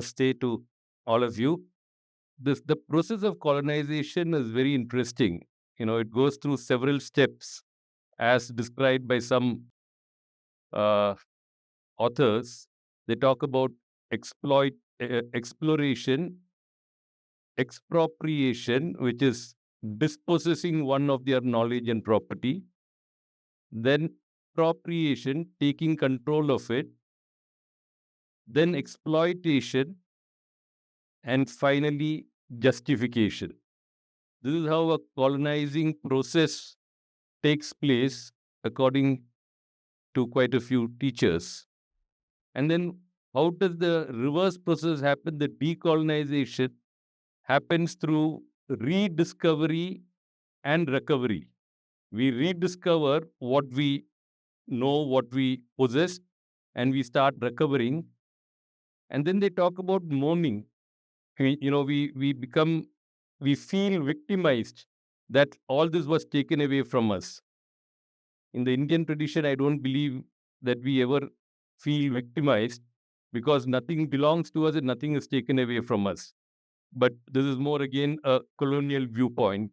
namaste to all of you. The process of colonization is very interesting. It goes through several steps as described by some uh, authors. They talk about exploration, expropriation, which is dispossessing one of their knowledge and property, then appropriation, taking control of it, then exploitation, and finally justification. This is how a colonizing process takes place according to quite a few teachers. And then how does the reverse process happen? The decolonization happens through rediscovery and recovery. We rediscover what we know, what we possess, and we start recovering. And then they talk about mourning. We feel victimized that all this was taken away from us. In the Indian tradition, I don't believe that we ever feel victimized because nothing belongs to us and nothing is taken away from us. But this is more again a colonial viewpoint.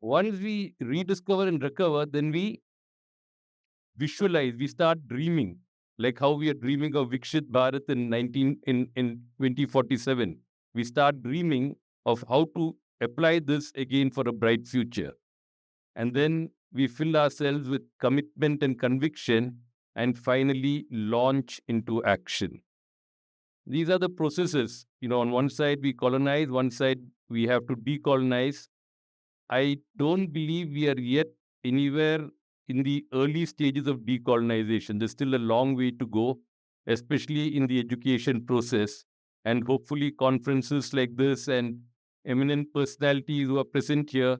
Once we rediscover and recover, then we visualize, we start dreaming, like how we are dreaming of Vikshit Bharat in 2047. We start dreaming of how to apply this again for a bright future. And then we fill ourselves with commitment and conviction and finally launch into action. These are the processes. On one side we colonize, one side we have to decolonize. I don't believe we are yet anywhere in the early stages of decolonization. There's still a long way to go, especially in the education process. And hopefully conferences like this and eminent personalities who are present here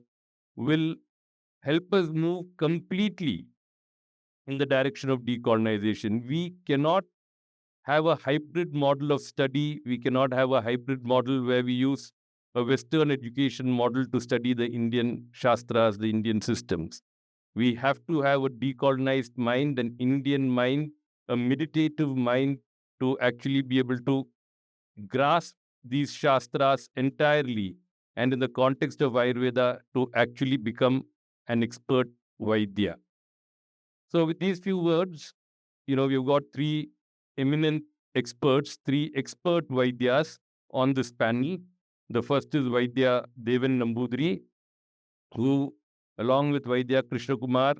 will help us move completely in the direction of decolonization. We cannot have a hybrid model of study. We cannot have a hybrid model where we use a Western education model to study the Indian Shastras, the Indian systems. We have to have a decolonized mind, an Indian mind, a meditative mind to actually be able to grasp these Shastras entirely and in the context of Ayurveda to actually become an expert Vaidya. So with these few words, we've got three eminent experts, three expert Vaidyas on this panel. The first is Vaidya Devan Nambudiri, who, along with Vaidya Krishnakumar,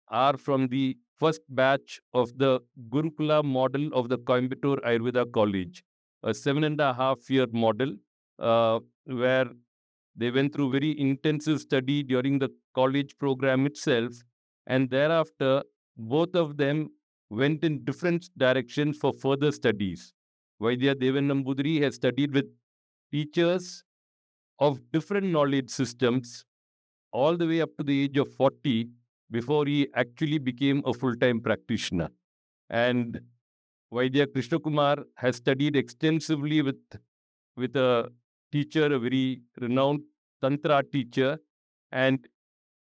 are from the first batch of the Gurukula model of the Coimbatore Ayurveda College, a 7.5-year model where they went through very intensive study during the college program itself. And thereafter, both of them went in different directions for further studies. Vaidya Devan Nambudiri has studied with teachers of different knowledge systems all the way up to the age of 40 before he actually became a full-time practitioner. And Vaidya Krishnakumar has studied extensively with a teacher, a very renowned Tantra teacher, and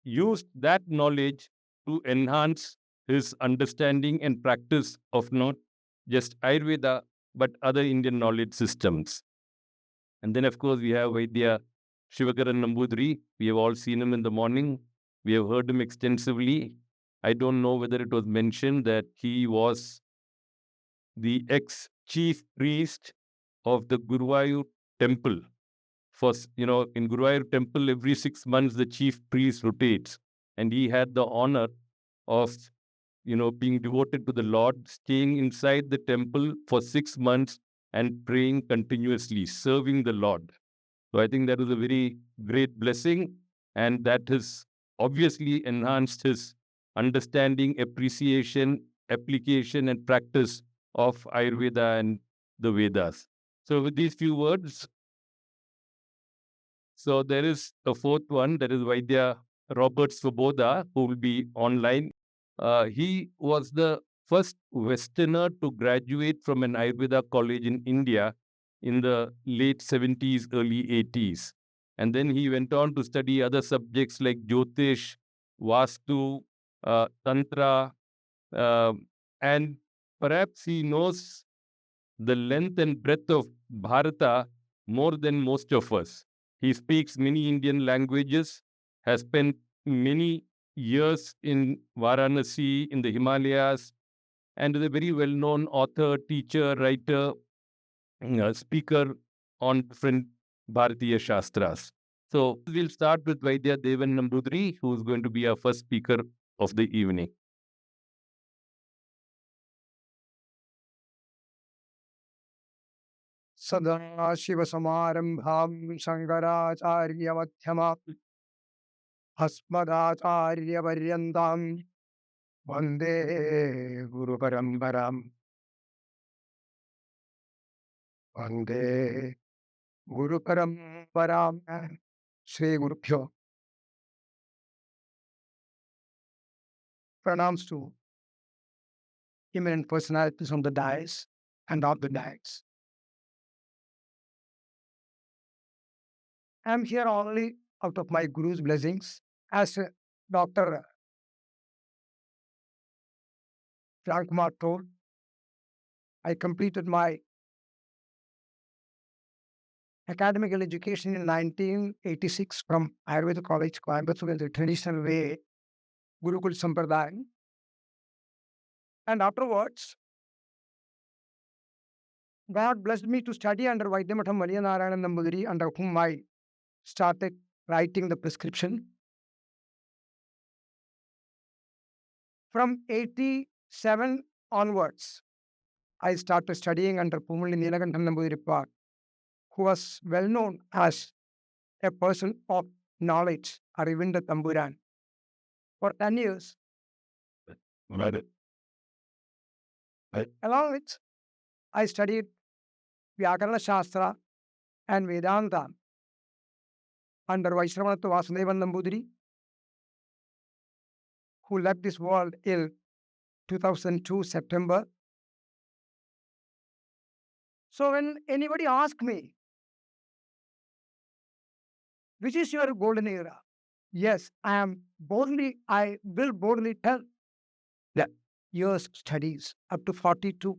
used that knowledge to enhance his understanding and practice of not just Ayurveda, but other Indian knowledge systems. And then, of course, we have Vaidya Shivagaran Nambudiri. We have all seen him in the morning. We have heard him extensively. I don't know whether it was mentioned that he was the ex-chief priest of the Guruvayur temple. In Guruvayur temple, every 6 months, the chief priest rotates. And he had the honor of, being devoted to the Lord, staying inside the temple for 6 months and praying continuously, serving the Lord. So I think that was a very great blessing. And that has obviously enhanced his understanding, appreciation, application, and practice of Ayurveda and the Vedas. So with these few words, so there is a fourth one, that is Vaidya Robert Svoboda, who will be online. He was the first Westerner to graduate from an Ayurveda college in India in the late 70s, early 80s. And then he went on to study other subjects like Jyotish, Vastu, Tantra, and perhaps he knows the length and breadth of Bharata more than most of us. He speaks many Indian languages, has spent many years in Varanasi, in the Himalayas, and is a very well-known author, teacher, writer, speaker on different Bhartiya Shastras. So we'll start with Vaidya Devan Nambudiri, who is going to be our first speaker of the evening. Sada Shiva Samarambham Shankaracharya Madhyama Asmadacharya Varyandam Vande Guru Parambaram Vande Guru Parambaram Shri Guru Pyo. Pranams to eminent personalities on the dais and off the dais. I am here only out of my Guru's blessings. As Dr. Krishnakumar told, I completed my academic education in 1986 from Ayurveda College, Coimbatore, in the traditional way, Gurukul Sampradaya. And afterwards, God blessed me to study under Vaidya Matham Narayan Nambudiri, under whom I started writing the prescription. From 87 onwards, I started studying under Pumuli Neelakantham Nambudiri, who was well known as a person of knowledge, Aravinda Tamburan. For 10 years, along with, I studied Vyakarana Shastra and Vedanta under Vaishravanath Vasudevan Nambudiri, who left this world in 2002 September. So when anybody asks me, which is your golden era? Yes, I will boldly tell that years studies up to 42.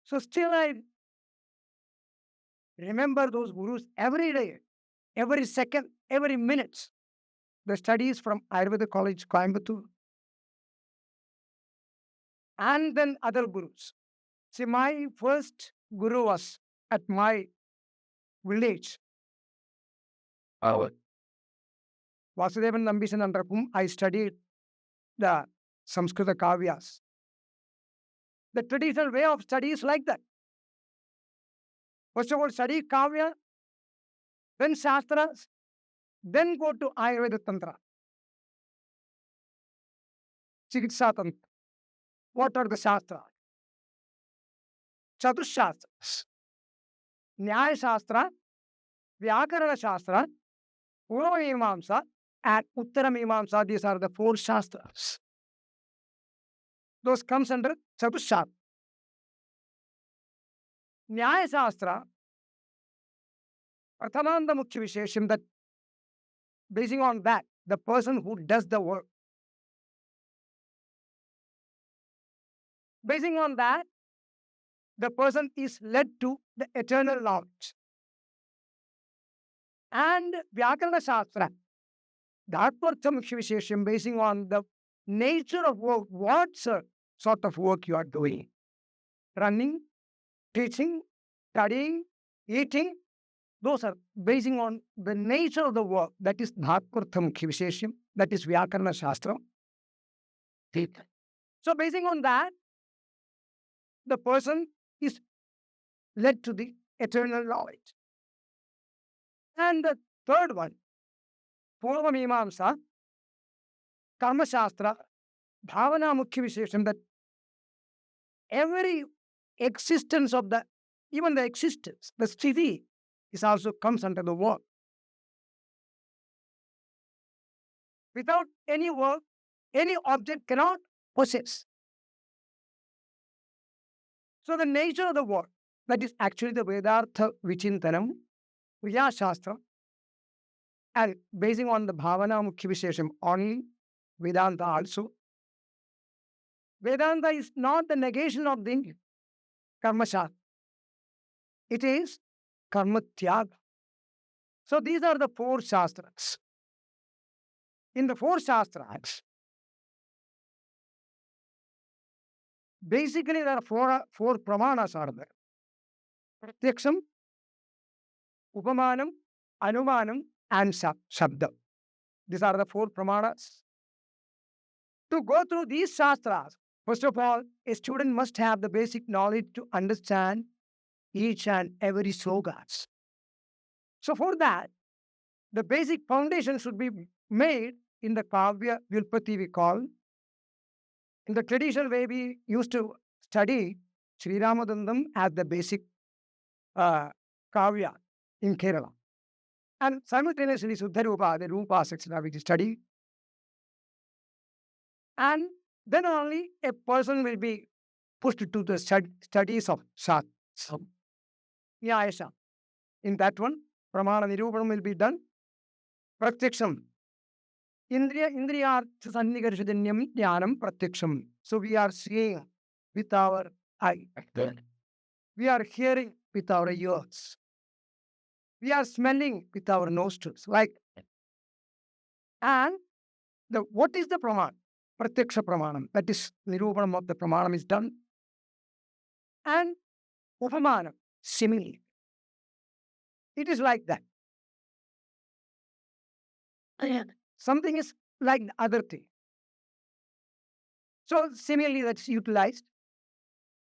So still I remember those gurus every day, every second, every minute. The studies from Ayurveda College, Coimbatore, and then other gurus. See, my first guru was at my village, Vasudevan Nambishan, under whom I studied the Samskrita Kavyas. The traditional way of study is like that. First of all, study Kavya, then Shastras, then go to Ayurveda Tantra. Chikitsa Tantra. What are the Shastras? Chaturshastras. Nyaya Shastra, Vyakarana Shastra, Purva Mimamsa, and Uttara Mimamsa. These are the 4 Shastras. Those comes under Chaturshastra. Nyaya Shastra, Prathananda Mukhya Vishesham, that basing on that, the person who does the work. Basing on that, the person is led to the eternal knowledge. And Vyakarana Shastra, Dhartvartha Mukhya Vishesham, basing on the nature of work, what sort of work you are doing. Running, teaching, studying, eating, those are basing on the nature of the work. That is Dhartvartha Mukhya Vishesham, that is Vyakarana Shastra. So basing on that, the person is led to the eternal knowledge. And the third one, Purva Mimamsa, Karma Shastra, Bhavana Mukhya Vishesham, that every existence of even the existence, the sthiti, is also comes under the work. Without any work, any object cannot possess. So the nature of the work, that is actually the Vedartha Vichintanam, Kriya Shastra, and basing on the Bhavana Mukhya Vishesham only, Vedanta also. Vedanta is not the negation of the Karma Shastra. It is Karma Tyaga. So these are the four Shastras. In the four Shastras, basically there are four Pramanas are there. Pratyaksham, Upamanam, Anumanam, and Shabda. These are the four Pramanas. To go through these Shastras, first of all, a student must have the basic knowledge to understand each and every slokas. So for that, the basic foundation should be made in the Kavya Vyulpati we call. In the traditional way, we used to study Sri Ramadandam as the basic Kavya in Kerala. And simultaneously, Suddharupa, the Rupa section, which is studied. And then only a person will be pushed to the studies of Shastra. Nyaya. In that one, Pramana Nirupanam will be done. Pratyaksham. Indriyartha Sannigarshadanyam Jnanam Pratyaksham. So we are seeing with our eye. We are hearing with our ears. We are smelling with our nostrils. And what is the Pramana? Pratyaksha Pramanam. That is Nirupanam of the Pramanam is done. And Upamanam, simile. It is like that. Something is like the other thing. So similarly, that's utilized.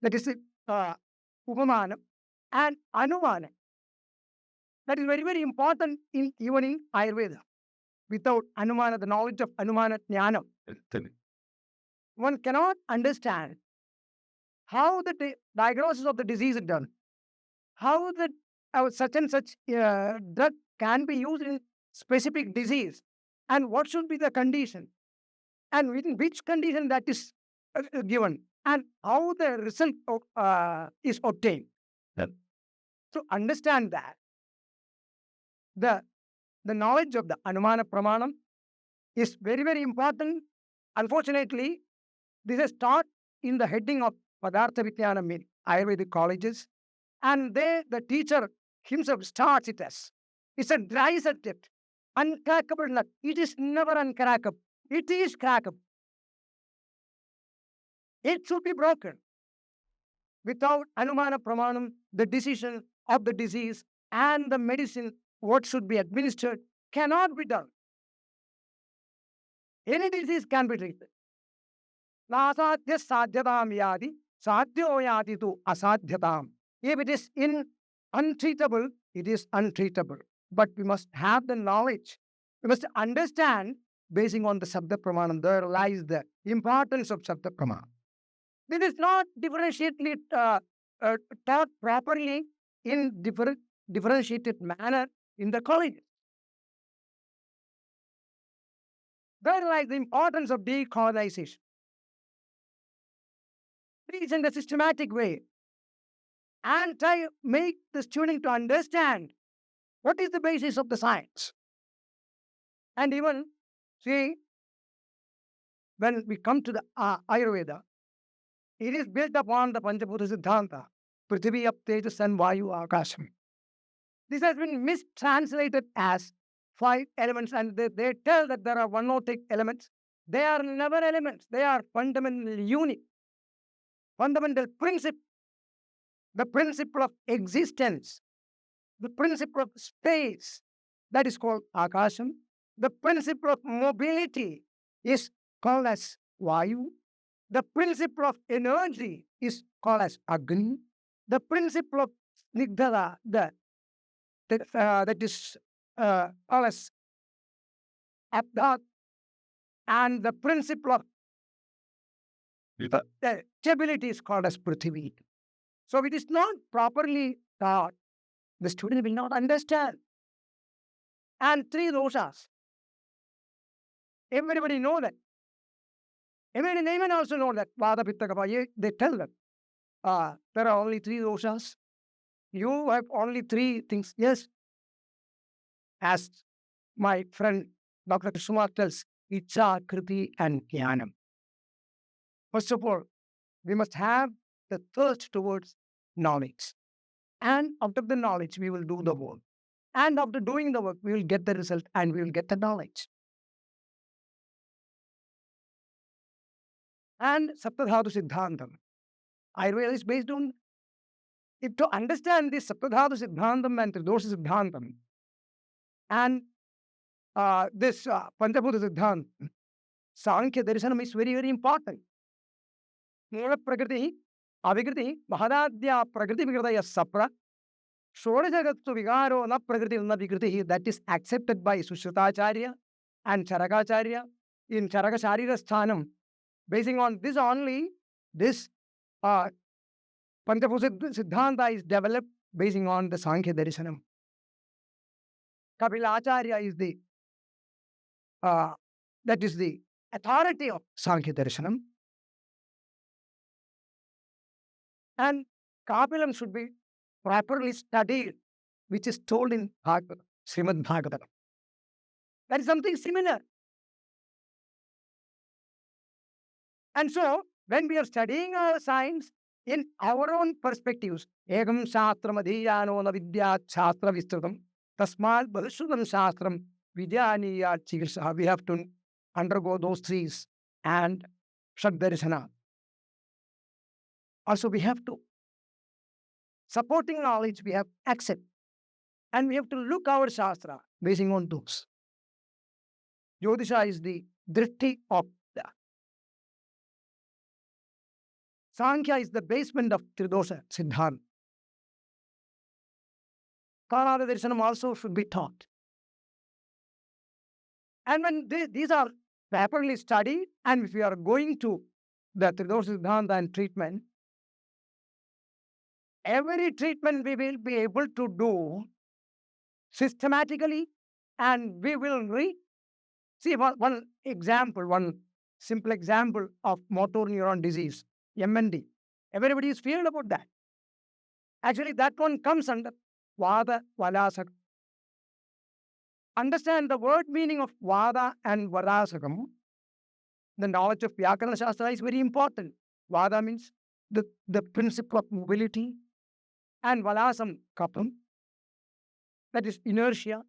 That is Upamanam and Anumanam. That is very, very important even in Ayurveda. Without Anumana, the knowledge of Anumana Jnanam, one cannot understand how the diagnosis of the disease is done, how such and such drug can be used in specific disease, and what should be the condition, and within which condition that is given, and how the result is obtained. Yep. To understand that, the knowledge of the Anumana Pramanam is very, very important. Unfortunately, this is taught in the heading of Padartha Vijnanam in Ayurvedic colleges, and the teacher himself starts it as it's a dry subject, uncrackable nut. It is never uncrackable. It is crackable. It should be broken. Without Anumana Pramanam, the decision of the disease and the medicine, what should be administered, cannot be done. Any disease can be treated. Nasadhya sadhyatam yadi, sadhyo yadi tu asadhyatam. If it is untreatable, it is untreatable. But we must have the knowledge. We must understand, basing on the Sabda Pramanam, there lies the importance of Sabda Pramanam. This is not differentiatedly taught properly in differentiated manner in the college. There lies the importance of decolonization. Teach in a systematic way and try to make the student to understand what is the basis of the science. And even, see, when we come to the Ayurveda, it is built upon the Panchabhuta Siddhanta, Prithvi, Ap, Tejas, and Vayu, Akasham. This has been mistranslated as 5 elements, and they tell that there are 108 elements. They are never elements. They are fundamental unit, fundamental principle, the principle of existence, the principle of space, that is called Akasham. The principle of mobility is called as Vayu. The principle of energy is called as Agni. The principle of Snigdhara, that is called as Abdhat. And the principle of stability is called as Prithvi. So if it is not properly taught, the student will not understand. And 3 doshas. Everybody know that. Even in laymen also know that. Vada, Pitta, Kapha. They tell that there are only 3 doshas. You have only 3 things. Yes. As my friend Dr. Krishnakumar tells, Icha, Kriti, and Jnanam. First of all, we must have the thirst towards knowledge. And out of the knowledge, we will do the work. And after doing the work, we will get the result and we will get the knowledge. And Saptadhatu Siddhantam. Ayurveda is based on, if to understand this Saptadhatu Siddhantam and Tridosha Siddhantam, and this Panchabhuta Siddhantam, Sankhya Darshanam is very, very important. Mula Prakriti, Avikriti, Mahadadya Prakriti Vikritaya Sapra, Shodajagatsu Vigaro na Prakriti na Vikriti, that is accepted by Sushrutacharya and Charakacharya in Charaka Sharira Sthanam. Basing on this only, this Panchabhuta Siddhanta is developed basing on the Sankhya Darshanam. Kapila Acharya is the that is the authority of Sankhya Darshanam. And Kapilam should be properly studied, which is told in Srimad Bhagavatam. That is something similar. And so, when we are studying our science in our own perspectives, Egam Shastram Adhiyano na Vidya Shastra Vistratam, Tasmal Bhavishutam Shastram Vidyaniya Chikitsa. We have to undergo those trees and Shaddarishana. Also, we have to, supporting knowledge, we have accept. And we have to look our Shastra basing on those. Jyotisha is the drishti of the. Sankhya is the basement of Tridosha Siddhanta. Karada Darshanam also should be taught. And when these are properly studied, and if we are going to the Tridosha Siddhanta and treatment, every treatment we will be able to do systematically, and we will see one example, one simple example of motor neuron disease, MND. Everybody is feared about that. Actually, that one comes under Vada Valasakam. Understand the word meaning of Vada and Vadasakam. The knowledge of Vyakarana Shastra is very important. Vada means the principle of mobility, and Valasam Kapam, that is inertia.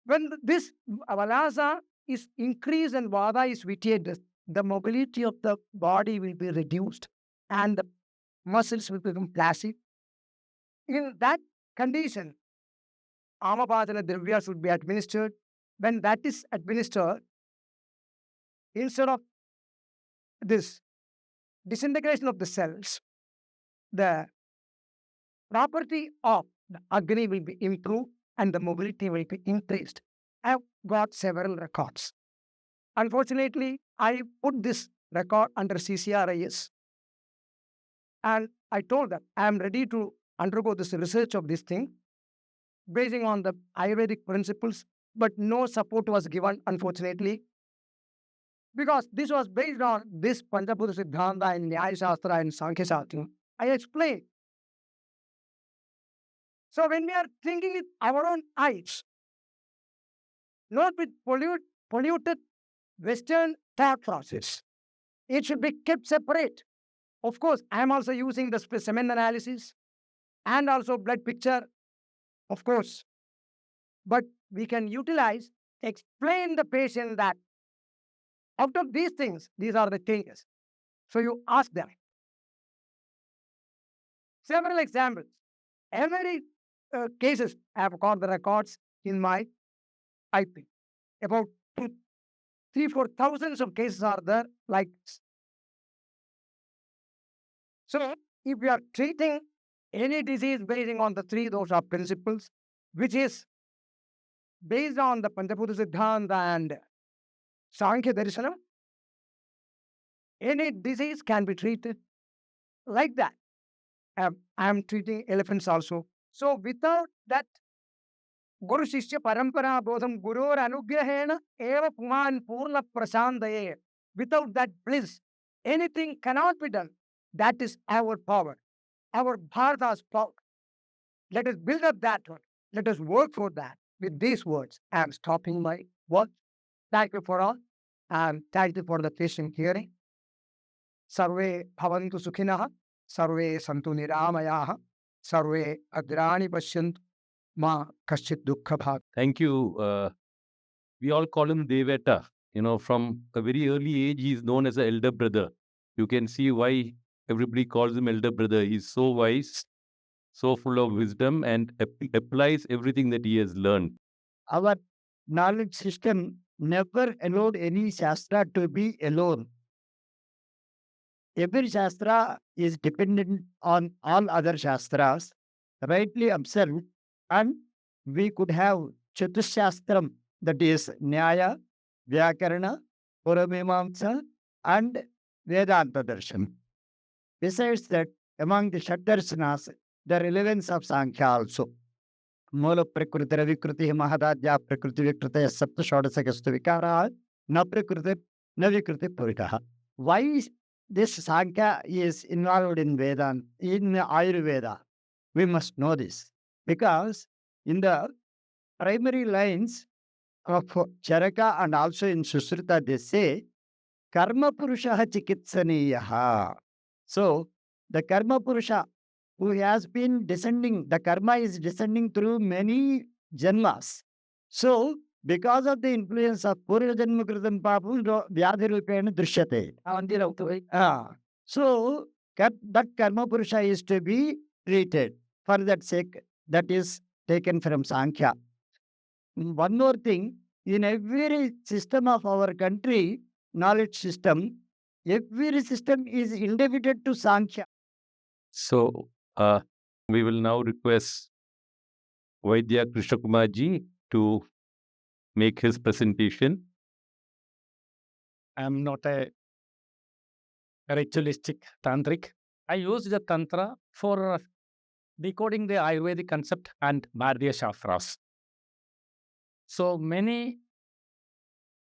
When this Valasa is increased and Vada is vitiated, the mobility of the body will be reduced and the muscles will become placid. In that condition, Amapadana Dravya should be administered. When that is administered, instead of this disintegration of the cells, the property of the Agni will be improved and the mobility will be increased. I have got several records. Unfortunately, I put this record under CCRIS, and I told them I am ready to undergo this research of this thing basing on the Ayurvedic principles, but no support was given, unfortunately, because this was based on this Panchabhuta Siddhanta and Nyaya Shastra and Sankhya Shastra. I explained. So when we are thinking with our own eyes, not with polluted Western thought process, it should be kept separate. Of course, I am also using the specimen analysis and also blood picture, of course. But we can utilize, explain the patient that out of these things, these are the changes. So you ask them. Several examples. Every cases, I have got the records in my IP. About 3,000-4,000 of cases are there like this. So, if we are treating any disease based on the three dosha principles, which is based on the Panchabhuta Siddhanta and Sankhya Darshanam, any disease can be treated like that. I am treating elephants also. So, without that Guru Shishya Parampara Bodham Gurur Anugrahena Eva Puman Purna Prasandaye, without that bliss, anything cannot be done. That is our power, our Bharata's power. Let us build up that one. Let us work for that. With these words, I am stopping my work. Thank you for all, and thank you for the patient hearing. Sarve Bhavantu Sukhinaha. Sarve santu niramayaha. Sarve agrani pashyantu. Ma kaschit dukkha bhag. Thank you. We all call him Deveta. From a very early age, he is known as the elder brother. You can see why everybody calls him elder brother. He's so wise, so full of wisdom, and applies everything that he has learned. Our knowledge system never allowed any Shastra to be alone. Every Shastra is dependent on all other Shastras, rightly observed, and we could have Chatushastram, that is Nyaya, Vyakarana, Puramimamsa, and Vedanta Darshan. Besides that, among the Shatdarsanas, the relevance of Sankhya also. Mola Prakriti Ravikriti Mahadadya Prakriti Vikriti Sapta Shodasagastu Vikara, Na Prakriti Navikriti Puritaha. Why is this Sankhya is involved in Vedan, in Ayurveda? We must know this. Because in the primary lines of Charaka and also in Sushrita, they say, Karma Purushaha Chikitsaniyaha. So, the Karma Purusha who has been descending, the karma is descending through many janmas. So, because of the influence of Purva Janma Kritam Papam, Vyadhi Rupena Drishyate. So, that Karma Purusha is to be treated. For that sake, that is taken from Sankhya. One more thing, in every system of our country, knowledge system, every system is indebted to Sankhya. So, we will now request Vaidya Krishnakumar ji to make his presentation. I am not a ritualistic tantric. I use the Tantra for decoding the Ayurvedic concept and Bhartiya Shastras. So many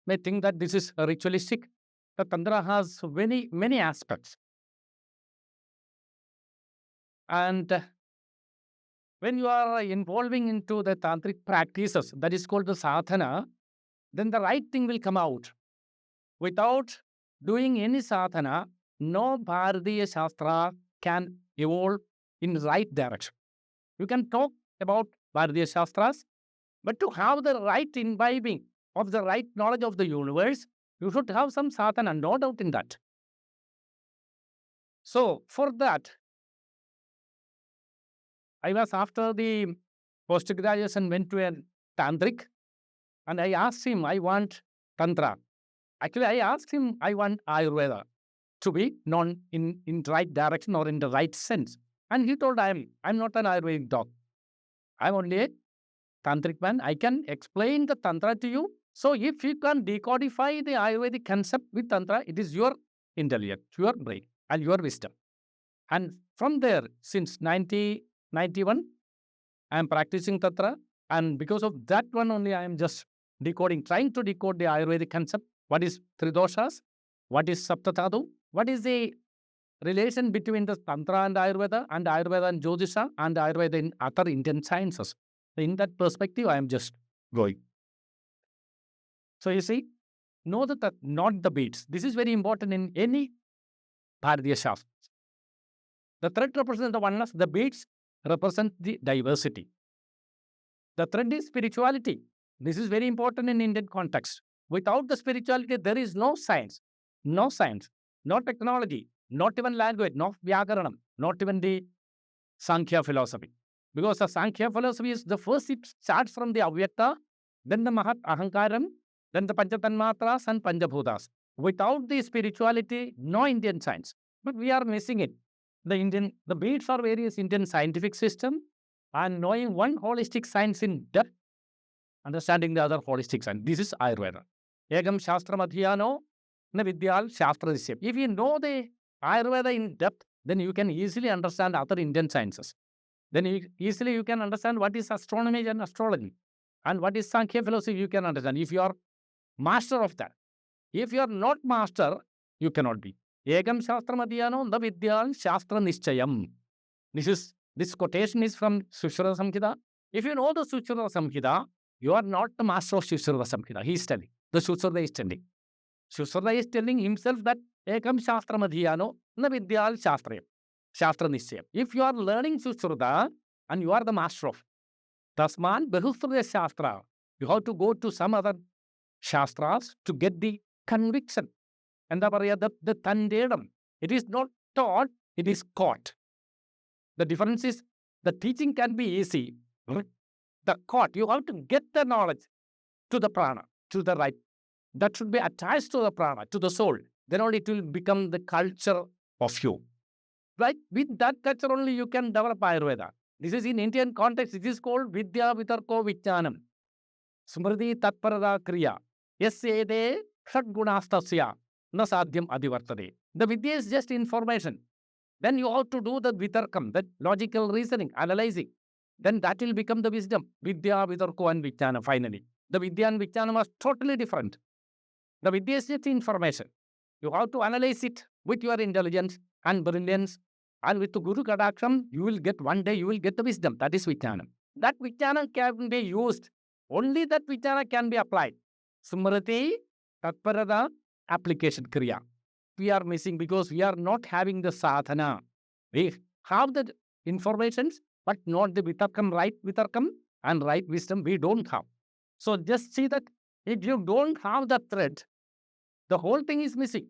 may think that this is ritualistic. The Tantra has many aspects. And when you are involving into the tantric practices, that is called the sadhana, then the right thing will come out. Without doing any sadhana, no Bhartiya Shastra can evolve in the right direction. You can talk about Bhartiya Shastras, but to have the right imbibing of the right knowledge of the universe, you should have some sadhana, no doubt in that. So, for that, I was after the post-graduation went to a tantric and I asked him, I want Tantra. Actually, I asked him, I want Ayurveda to be known in the right direction or in the right sense. And he told, I'm not an Ayurvedic doc. I'm only a tantric man. I can explain the Tantra to you. So if you can decodify the Ayurvedic concept with Tantra, it is your intellect, your brain, and your wisdom. And from there, since 1991, I am practicing Tantra. And because of that one only, I am just trying to decode the Ayurvedic concept. What is Tridoshas? What is Saptatadu? What is the relation between the Tantra and Ayurveda and Jyotisha and Ayurveda in other Indian sciences? In that perspective, I am just going. So you see, know that not the beats. This is very important in any Bhartiya Shastra. The thread represents the oneness. The beats represent the diversity. The thread is spirituality. This is very important in Indian context. Without the spirituality, there is no science, no technology, not even language, not Vyakaranam, not even the Sankhya philosophy. Because the Sankhya philosophy is the first, it starts from the Avyakta, then the Mahat Ahankaram, then the Panchatanmatras and Panchabhutas. Without the spirituality, no Indian science. But we are missing it. The beats are various Indian scientific system and knowing one holistic science in depth, understanding the other holistic science. This is Ayurveda. Egam Shastra Madhyano, na Vidyal Shastra Dishyam. If you know the Ayurveda in depth, then you can easily understand other Indian sciences. Then you can understand what is astronomy and astrology. And what is Sankhya philosophy, you can understand. If you are master of that. If you are not master, you cannot be. Egam Shastra Madhyano, na Vidyal Shastra Nischayam. This quotation is from Sushruta Samhita. If you know the Sushruta Samhita, you are not the master of Sushruta Samhita. He is telling. The Sushruta is telling. Sushruta is telling himself that Ekam Shastra Madhyano na Vidyal Shastrayam. Shastra Nishchayam. If you are learning Sushruta and you are the master of Tasman Bahusruta Shastra, you have to go to some other Shastras to get the conviction. And the Tandedam. It is not taught, it is caught. The difference is the teaching can be easy. The caught, you have to get the knowledge to the prana, to the right. That should be attached to the prana, to the soul. Then only it will become the culture of you. Right? With that culture only you can develop Ayurveda. This is in Indian context. It is called Vidya Vitarko Vijnanam. Smriti Tatparada Kriya. Yasyede Shadgunastasya Nasadhyam Adivartade. The Vidya is just information. Then you have to do the Vitarkam, that logical reasoning, analyzing. Then that will become the wisdom. Vidya, Vitarko and Vijnana finally. The Vidya and Vijnana are totally different. The Vidya is just information. You have to analyze it with your intelligence and brilliance. And with the Guru Kadaksham, you will get one day, you will get the wisdom. That is Vijnana. That Vijnana can be used. Only that Vijnana can be applied. Smriti, Tatparada, application Kriya. We are missing because we are not having the sadhana. We have the informations, but not the Vitarkam, right Vitarkam and right wisdom we don't have. So just see that if you don't have the thread, the whole thing is missing.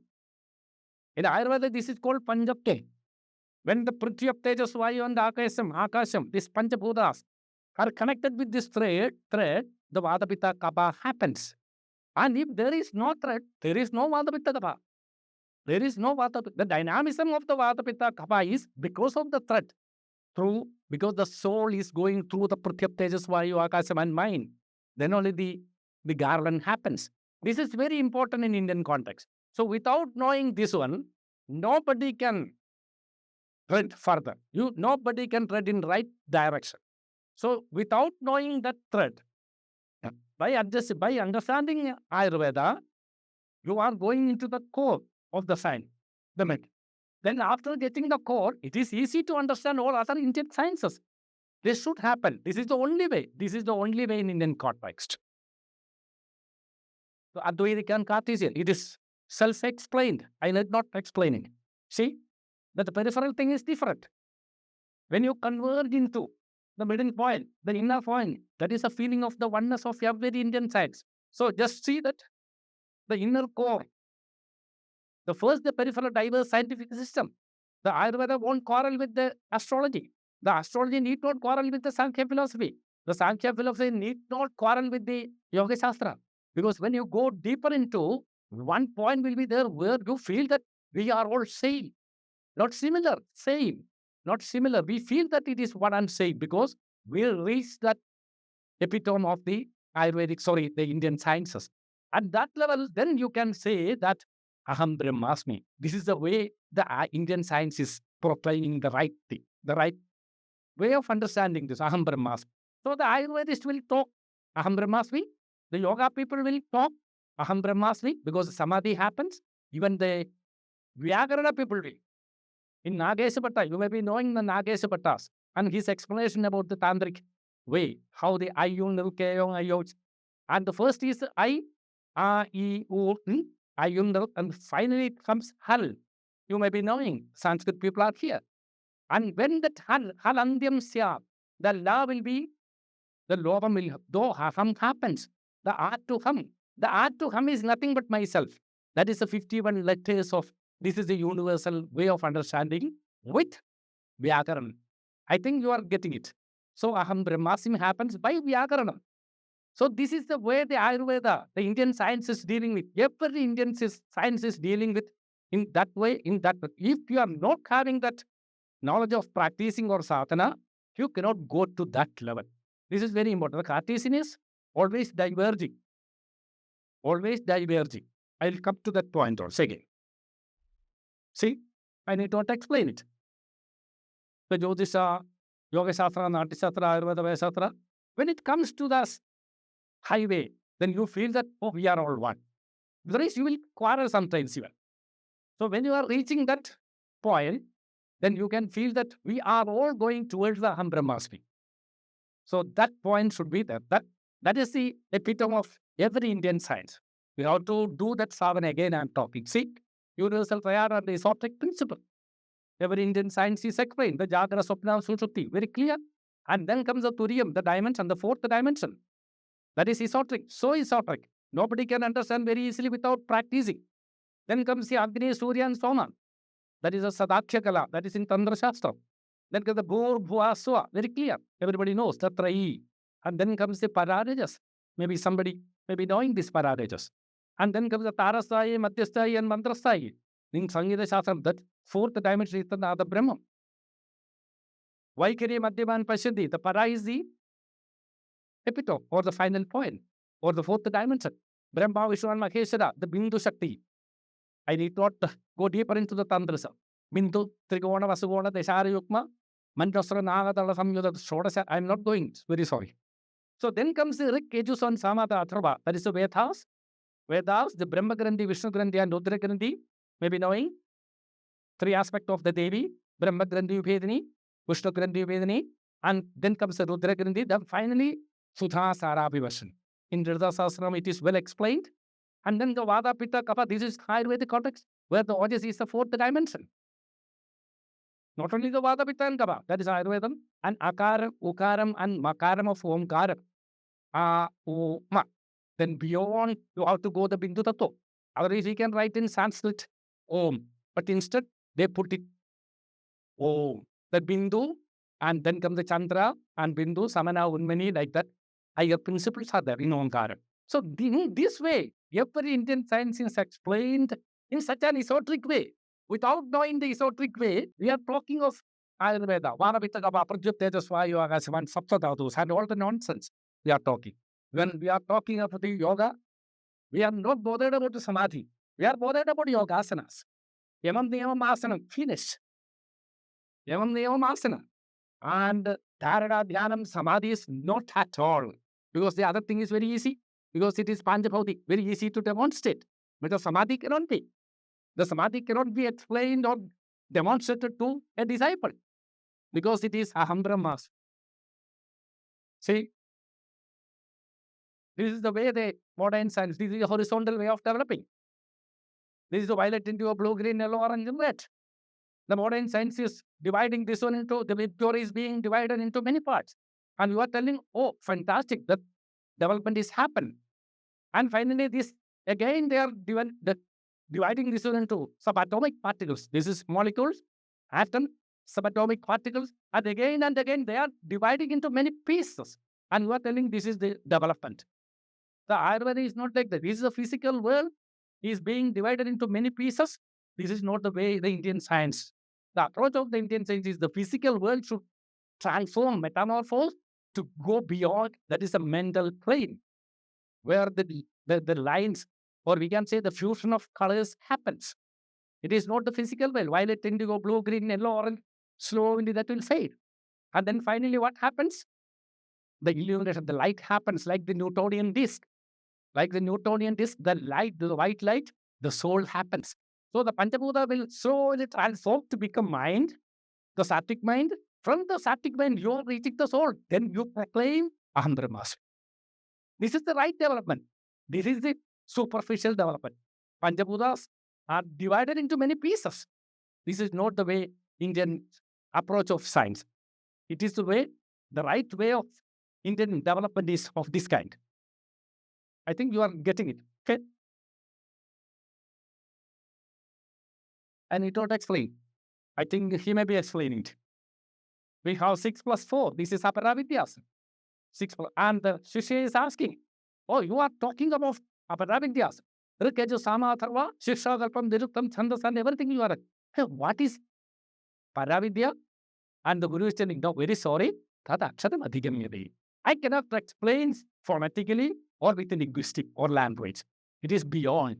In Ayurveda, this is called Panjapte. When the Prithvi, Tejas, Vayu and Akasham, these Panchabhutas are connected with this thread, the Vata Pitta Kapha happens. And if there is no thread, there is no Vata Pitta Kapha. There is no Vata Pitta. The dynamism of the Vata Pitta Kapha is because of the thread. Because the soul is going through the Prithvi, Tejas, Vayu, Akasham and mind. Then only the garland happens. This is very important in Indian context. So without knowing this one, nobody can tread further. Nobody can tread in right direction. So without knowing that thread, by understanding Ayurveda, you are going into the core of the science, the method. Then after getting the core, it is easy to understand all other Indian sciences. This should happen. This is the only way. This is the only way in Indian context. So Advaitic and Cartesian, it is self-explained. I need not explain it. See, that the peripheral thing is different. When you converge into the middle point, the inner point, that is a feeling of the oneness of every Indian science. So just see that the inner core, the peripheral diverse scientific system. The Ayurveda won't quarrel with the astrology. The astrology need not quarrel with the Sankhya philosophy. The Sankhya philosophy need not quarrel with the Yoga Shastra. Because when you go deeper into, one point will be there where you feel that we are all same. Not similar, same. Not similar. We feel that it is one and same because we reach that epitome of the Ayurvedic, the Indian sciences. At that level, then you can say that Aham Brahmasmi. This is the way the Indian science is proclaiming the right thing, the right way of understanding this Aham Brahmasmi. So the Ayurvedists will talk Aham Brahmasmi. The yoga people will talk Aham Brahmasmi because Samadhi happens. Even the Vyakarana people will. In Nagesha Bhatta, you may be knowing the Nagesha Bhattas and his explanation about the Tantric way, how the Ayun, Ayoj. And the first is I, A, I, U, Ayun, and finally it comes Hal. You may be knowing Sanskrit people are here. And when that Hal Andyam Syat, the law will be, the Lobam will, though Ham happens, the art to hum. The art to hum is nothing but myself. That is the 51 letters of, this is the universal way of understanding with Vyakaranam. I think you are getting it. So Aham Brahmasmi happens by Vyakaranam. So this is the way the Ayurveda, the Indian science is dealing with. Every Indian science is dealing with in that way, If you are not having that knowledge of practicing or sadhana, you cannot go to that level. This is very important. The Cartesian is always diverging. Always diverging. I will come to that point also again. See, I need not explain it. The Jyotisha, Yoga Shastra, Natya Shastra, Ayurveda, Veda Shastra, when it comes to the highway, then you feel that, oh, we are all one. Otherwise, you will quarrel sometimes even. So when you are reaching that point, then you can feel that we are all going towards the Aham Brahmasmi. So that point should be there. That is the epitome of every Indian science. We have to do that sadhana again. I am talking. See, universal Trayana and the esoteric principle. Every Indian science is explained. The Jagra, Swapna, Sushupti, very clear. And then comes the Turiyam, the dimension, the fourth dimension. That is esoteric, so esoteric. Nobody can understand very easily without practicing. Then comes the Agni, Surya, and Soma. That is a Sadakshakala, that is in Tantra Shastra. Then comes the Bhur, Bhuva, Swa, very clear. Everybody knows, Tatra'i. And then comes the Pararajas. Maybe somebody may be knowing these Pararajas. And then comes the Tarasthai, Madhyasthai, and Mantrasthai. In Sangeeta Shastra, that fourth dimension is the Brahma. Vaikari, Madhyama, and Pashyati. The Para is the epitome or the final point or the fourth dimension. Brahma, Vishnu, and Maheshwara, the Bindu Shakti. I need not go deeper into the Tantras. Bindu, Trigona, Vasugona, Deshara Yukma, Mantrasra, Nagatala, Samyuda, Shodasa. I'm not going, very sorry. So then comes the Rik, Kejus, and Samata, Atharva. That is the Vedas. Vedas, the Brahma Grandi, Vishnu Grandi, and Rudra Grandi. Maybe knowing three aspects of the Devi, Brahma Grandi Uvedini, Vishnu Grandi Uvedini, and then comes the Rudra Grandi. Then finally, Sudha Sarabhivashan. In Rida Sahasranam, it is well explained. And then the Vada, Pitta, Kapha, this is Ayurvedic context, where the Ojas is the fourth dimension. Not only the Vada, Pitta, and Kapha, that is Ayurvedam, and Akaram, Ukaram, and Makaram of Omkaram. Ma. Then beyond, you have to go the Bindu Tattva. Otherwise, we can write in Sanskrit, Om. But instead, they put it Om. The Bindu, and then comes the Chandra, and Bindu, Samana, Unmani, like that. Higher principles are there in Omkara. So, in this way, every Indian science is explained in such an esoteric way. Without knowing the esoteric way, we are talking of Ayurveda, Vanapitta, Kapha, Pradyut, Tejas, Vayu, Akasha, and Saptadhatus, and all the nonsense we are talking. When we are talking about the yoga, we are not bothered about the Samadhi. We are bothered about Yogasanas. Yamam Niyamam Asana, finish. Yamam Niyamam Asana. And Dharana, Dhyanam, Samadhi is not at all. Because the other thing is very easy. Because it is Panjabhauti, very easy to demonstrate. But the Samadhi cannot be. The Samadhi cannot be explained or demonstrated to a disciple. Because it is Aham Brahmas. See, this is the way the modern science, this is a horizontal way of developing. This is the violet into a blue, green, yellow, orange, and red. The modern science is dividing this one into, the theory is being divided into many parts. And you are telling, oh, fantastic, that development is happening. And finally, this, again, they are dividing this one into subatomic particles. This is molecules, atom, subatomic particles. And again, they are dividing into many pieces. And you are telling this is the development. The Ayurveda is not like that. This is a physical world. It is being divided into many pieces. This is not the way the Indian science. The approach of the Indian science is the physical world should transform, metamorphose to go beyond. That is a mental plane where the lines, or we can say the fusion of colors happens. It is not the physical world. Violet, indigo, blue, green, yellow, orange, slowly that will fade. And then finally what happens? The illumination, the light happens like the Newtonian disk. Like the Newtonian disk, the light, the white light, the soul happens. So the Panchabhuta will slowly transform to become mind, the sattvic mind. From the sattvic mind, you are reaching the soul. Then you proclaim Aham Brahmasmi. This is the right development. This is the superficial development. Panchabhutas are divided into many pieces. This is not the way Indian approach of science. It is the way, the right way of Indian development is of this kind. I think you are getting it. Okay? And it not explain. I think he may be explaining it. We have 6 plus 4. This is Aparavidyas. 6 plus, and the Shishya is asking, oh, you are talking about Aparavidyas. Rikeju, Sama, Atharva, Shishya, Dalpam, Diruktam, Chandas, and everything you are. Hey, what is Paravidya? And the Guru is telling, no, very sorry. That Aksharam Adhigamyadi. I cannot explain phonetically or with a linguistic or language. It is beyond.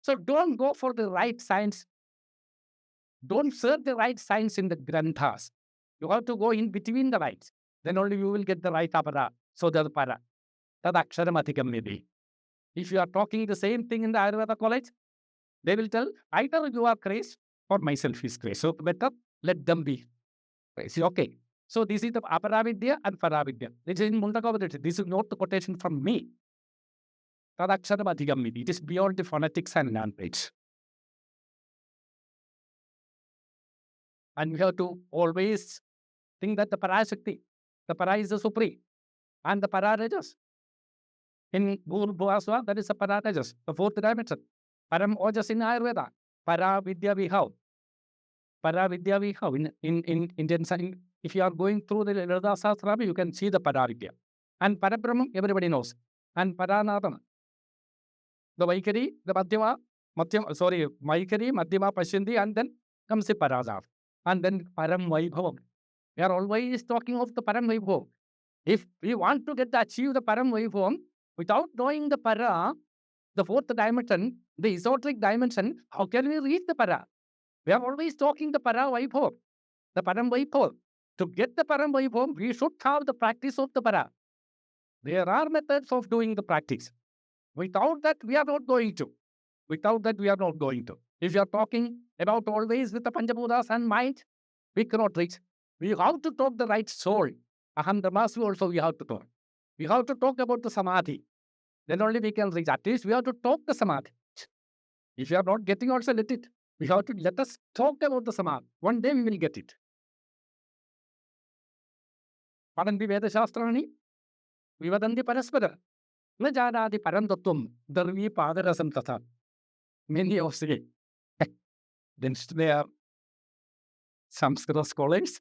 So don't go for the right science. Don't search the right science in the granthas. You have to go in between the rights. Then only you will get the right apara. So the para. Tad aksharam adhigamyadi. If you are talking the same thing in the Ayurveda college, they will tell either you are crazy or myself is crazy. So better let them be crazy. Okay. So this is the Aparavidya and Paravidya. This is in Mundaka. This is not the quotation from me. Tad aksharam adhigamyadi. It is beyond the phonetics and language. And we have to always think that the Parashakti, the Para is the supreme, and the Para Rajas. In Guru Bhaswa, that is the Para Rajas, the fourth dimension. Param Ojas in Ayurveda. Para Vidya we have. Para Vidya we have. In Indian science, if you are going through the Lada Sastra, you can see the Para Vidya. And Parabrahman, everybody knows. And Paranatana. The Vaikari, the Madhyama, Vaikari, Madhyama, Pashindi, and then comes the Parazar. And then Param Vaibhavam. We are always talking of the Param Vaibhavam. If we want to achieve the Param Vaibhavam, without knowing the Para, the fourth dimension, the esoteric dimension, how can we reach the Para? We are always talking the Para Vaibhavam, the Param Vaibhavam. To get the Param Vaibhavam, we should have the practice of the Para. There are methods of doing the practice. Without that, we are not going to. Without that, we are not going to. If you are talking about always with the Panchabuddhas and mind, we cannot reach. We have to talk the right soul. Aham Dhammasu also we have to talk. We have to talk about the Samadhi. Then only we can reach. At least we have to talk the Samadhi. If you are not getting also, let it. We have to let us talk about the Samadhi. One day we will get it. Padanti Veda Shastrani, Vivadanti Paraspara. Na janadi parantatvam, darvi padarasam tatha. Many of say. Then they are Samskrit scholars.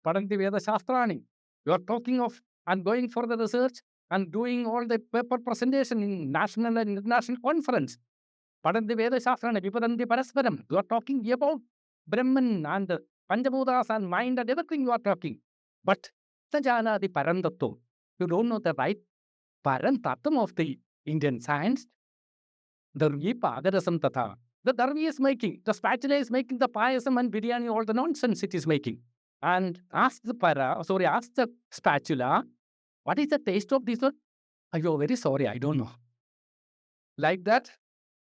Padanti Veda Shastrani. You are talking of and going for the research and doing all the paper presentation in national and international conference. Padanti Veda Shastrani, Vipadanti Parasparam. You are talking about Brahman and the Panchabuddhas and mind and everything you are talking. But Sajana the Parantatvam. You don't know the right Parantatam of the Indian science. Darvi Padarasam Tatha. The Darvi is making, the spatula is making the payasam and biryani, all the nonsense it is making. And ask the spatula, what is the taste of this one? You're very sorry, I don't know. Like that,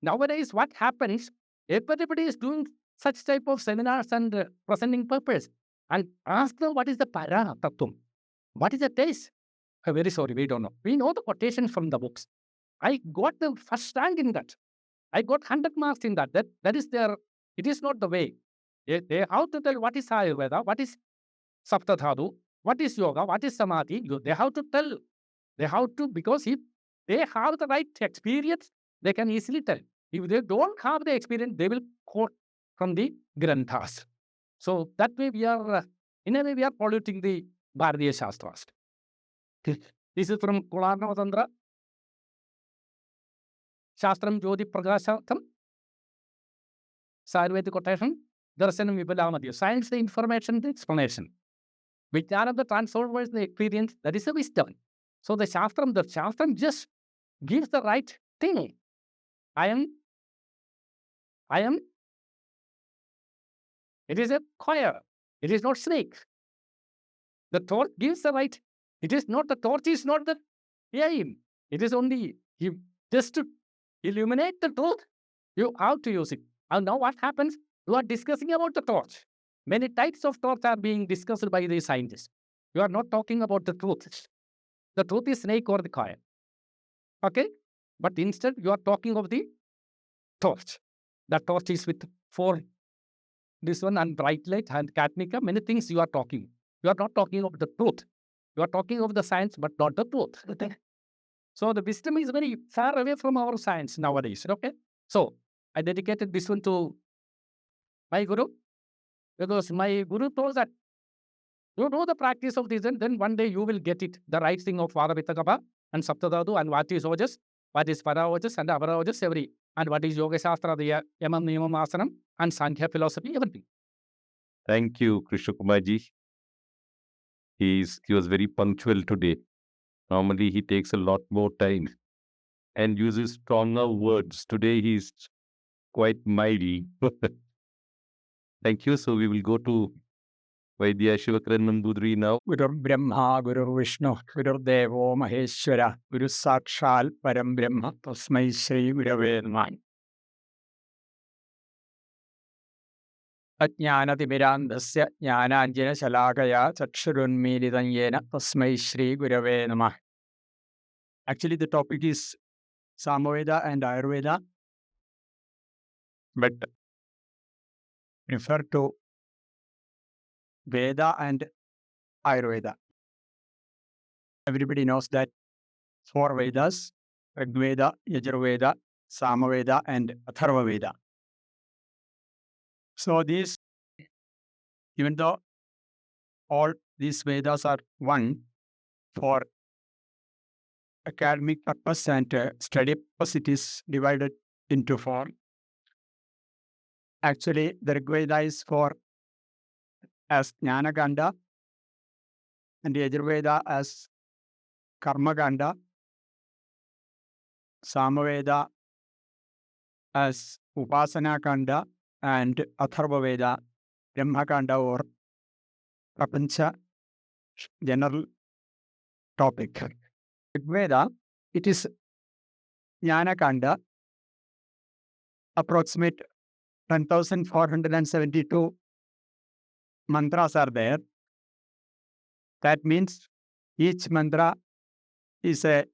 nowadays what happens, everybody is doing such type of seminars and presenting purpose. And ask them what is the para tattvam. What is the taste? I'm very sorry, we don't know. We know the quotations from the books. I got the first rank in that. I got 100 marks in that. That is their, it is not the way. They have to tell what is Ayurveda, what is Saptadhatu, what is yoga, what is Samadhi. They have to tell. They have to, because if they have the right experience, they can easily tell. If they don't have the experience, they will quote from the Granthas. So that way we are, in a way we are polluting the Bhartiya Shastras. This is from Kularna Tantra. Shastram Jyoti Prakashatam. Ayurvedic quotation. Darsanam Vipalamadya. Science, the information, the explanation. Vijnana, the transformers, the experience, that is the wisdom. So the Shastram just gives the right thing. I am. It is a choir. It is not snake. The torch gives the right. It is not, the torch is not the aim. It is only just to illuminate the truth. You have to use it. And now what happens? You are discussing about the torch. Many types of torch are being discussed by the scientists. You are not talking about the truth. The truth is snake or the coil. Okay? But instead, you are talking of the torch. The torch is with 4, this one, and bright light and Katnika, many things you are talking. You are not talking of the truth. You are talking of the science, but not the truth. So the wisdom is very far away from our science nowadays. Okay? So I dedicated this one to my Guru, because my Guru told that you know the practice of this, and then one day you will get it. The right thing of Vadavitakapa and Saptadhatu, and what is Ojas, what is Para-Ojas and Avara-Ojas, every, and what is Yoga Shastra, the Yamam Niyamam Asanam, and Sankhya philosophy, everything. Thank you, Krishnakumarji. He was very punctual today. Normally, he takes a lot more time and uses stronger words. Today, he's quite mild. Thank you. So, we will go to Vaidya Shivagaran Nambudiri now. Guru Brahma, Guru Vishnu, Guru Devo Maheshwara, Guru Sakshal Param Brahma, Tasmai Shri Gurave Namah. Ajnanatimirandhasya Jnananjana Shalakaya Chakshurunmilitanyena Tasmai Shri Gurave Namah. Actually, the topic is Samaveda and Ayurveda, but refer to Veda and Ayurveda. Everybody knows that 4 Vedas, Rigveda, Yajurveda, Samaveda, and Atharvaveda. So these, even though all these Vedas are one for academic purpose and study purpose, it is divided into 4. Actually, the Rigveda is for as Jnana Kanda, and the Yajurveda as Karma Kanda, Samaveda as Upasana Kanda, and Atharvaveda, Brahma Kanda or Prapancha, general topic. Rigveda, it is Jnana Kanda, approximate 10,472 mantras are there. That means each mantra is an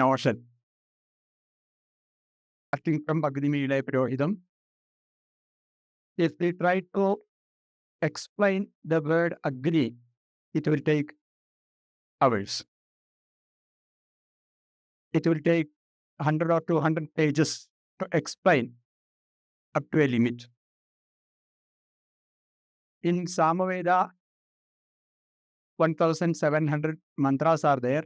ocean. Starting from Agnimile Purohitam, if we try to explain the word Agni, it will take hours. It will take 100 or 200 pages to explain up to a limit. In Samaveda, 1,700 mantras are there.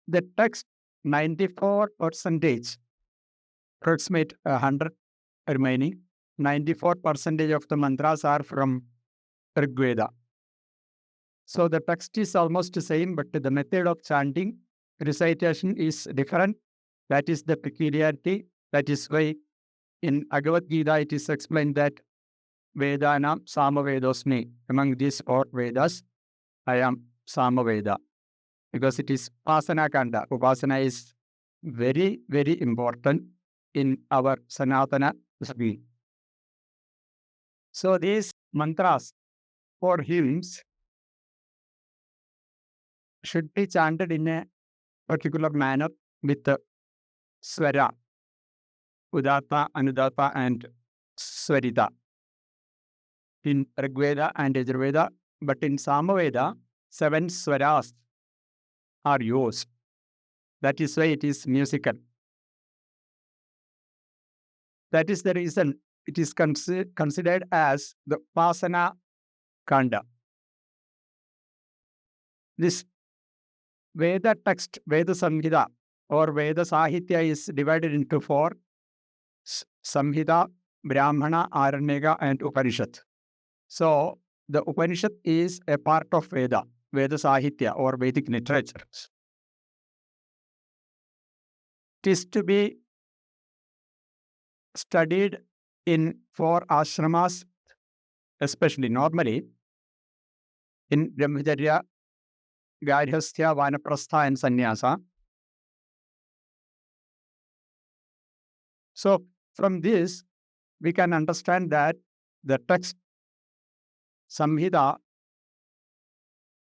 The text, 94%, approximate 100 remaining, 94% of the mantras are from Rigveda. So the text is almost the same, but the method of chanting, recitation is different. That is the peculiarity. That is why in Bhagavad Gita it is explained that Vedanam Samavedosmi. Among these 4 Vedas, I am Samaveda. Because it is Upasana Kanda. Upasana is very, very important in our Sanatana Sri. So these mantras for hymns should be chanted in a particular manner with the swara, Udatta, Anudatta, and Swarita in Rigveda and Yajurveda. But in Samaveda, 7 swaras are used. That is why it is musical. That is the reason it is considered as the Upasana Kanda. This Veda text, Veda Samhita or Veda Sahitya is divided into 4. Samhita, Brahmana, Aranyaka, and Upanishad. So the Upanishad is a part of Veda, Veda Sahitya or Vedic literature. It is to be studied in 4 ashramas, especially normally in Brahmacharya, Garhastya, Vanaprastha, and Sannyasa. So from this, we can understand that the text Samhita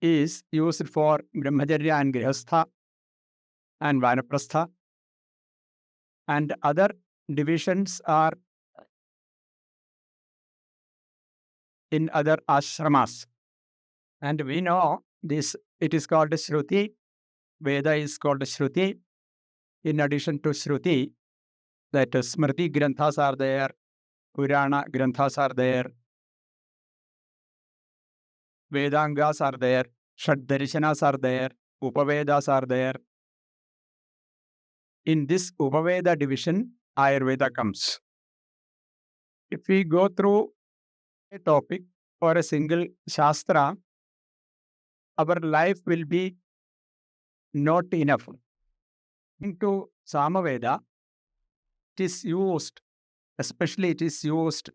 is used for Brahmacharya and Grihastha and Vanaprastha, and other divisions are in other ashramas. And we know this, it is called Shruti. Veda is called Shruti. In addition to Shruti, that Smriti Granthas are there, Purana Granthas are there, Vedangas are there, Shaddarshanas are there, Upavedas are there. In this Upaveda division, Ayurveda comes. If we go through a topic or a single Shastra, our life will be not enough. Into Samaveda, it is used, especially it is used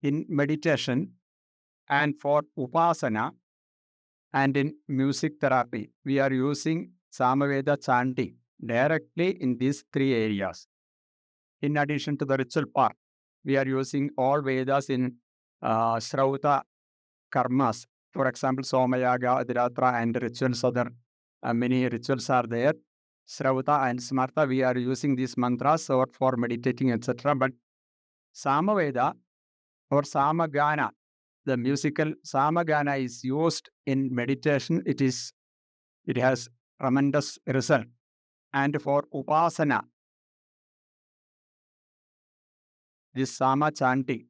in meditation and for Upasana and in music therapy. We are using Samaveda chanting directly in these 3 areas. In addition to the ritual part, we are using all Vedas in Shrauta karmas. For example, Somayaga, Adhiratra, and rituals, other many rituals are there. Shrauta and Smarta, we are using these mantras for meditating, etc. But Samaveda, or Samagana. The musical Samagana is used in meditation. It has tremendous result. And for Upasana, this Sama chanting,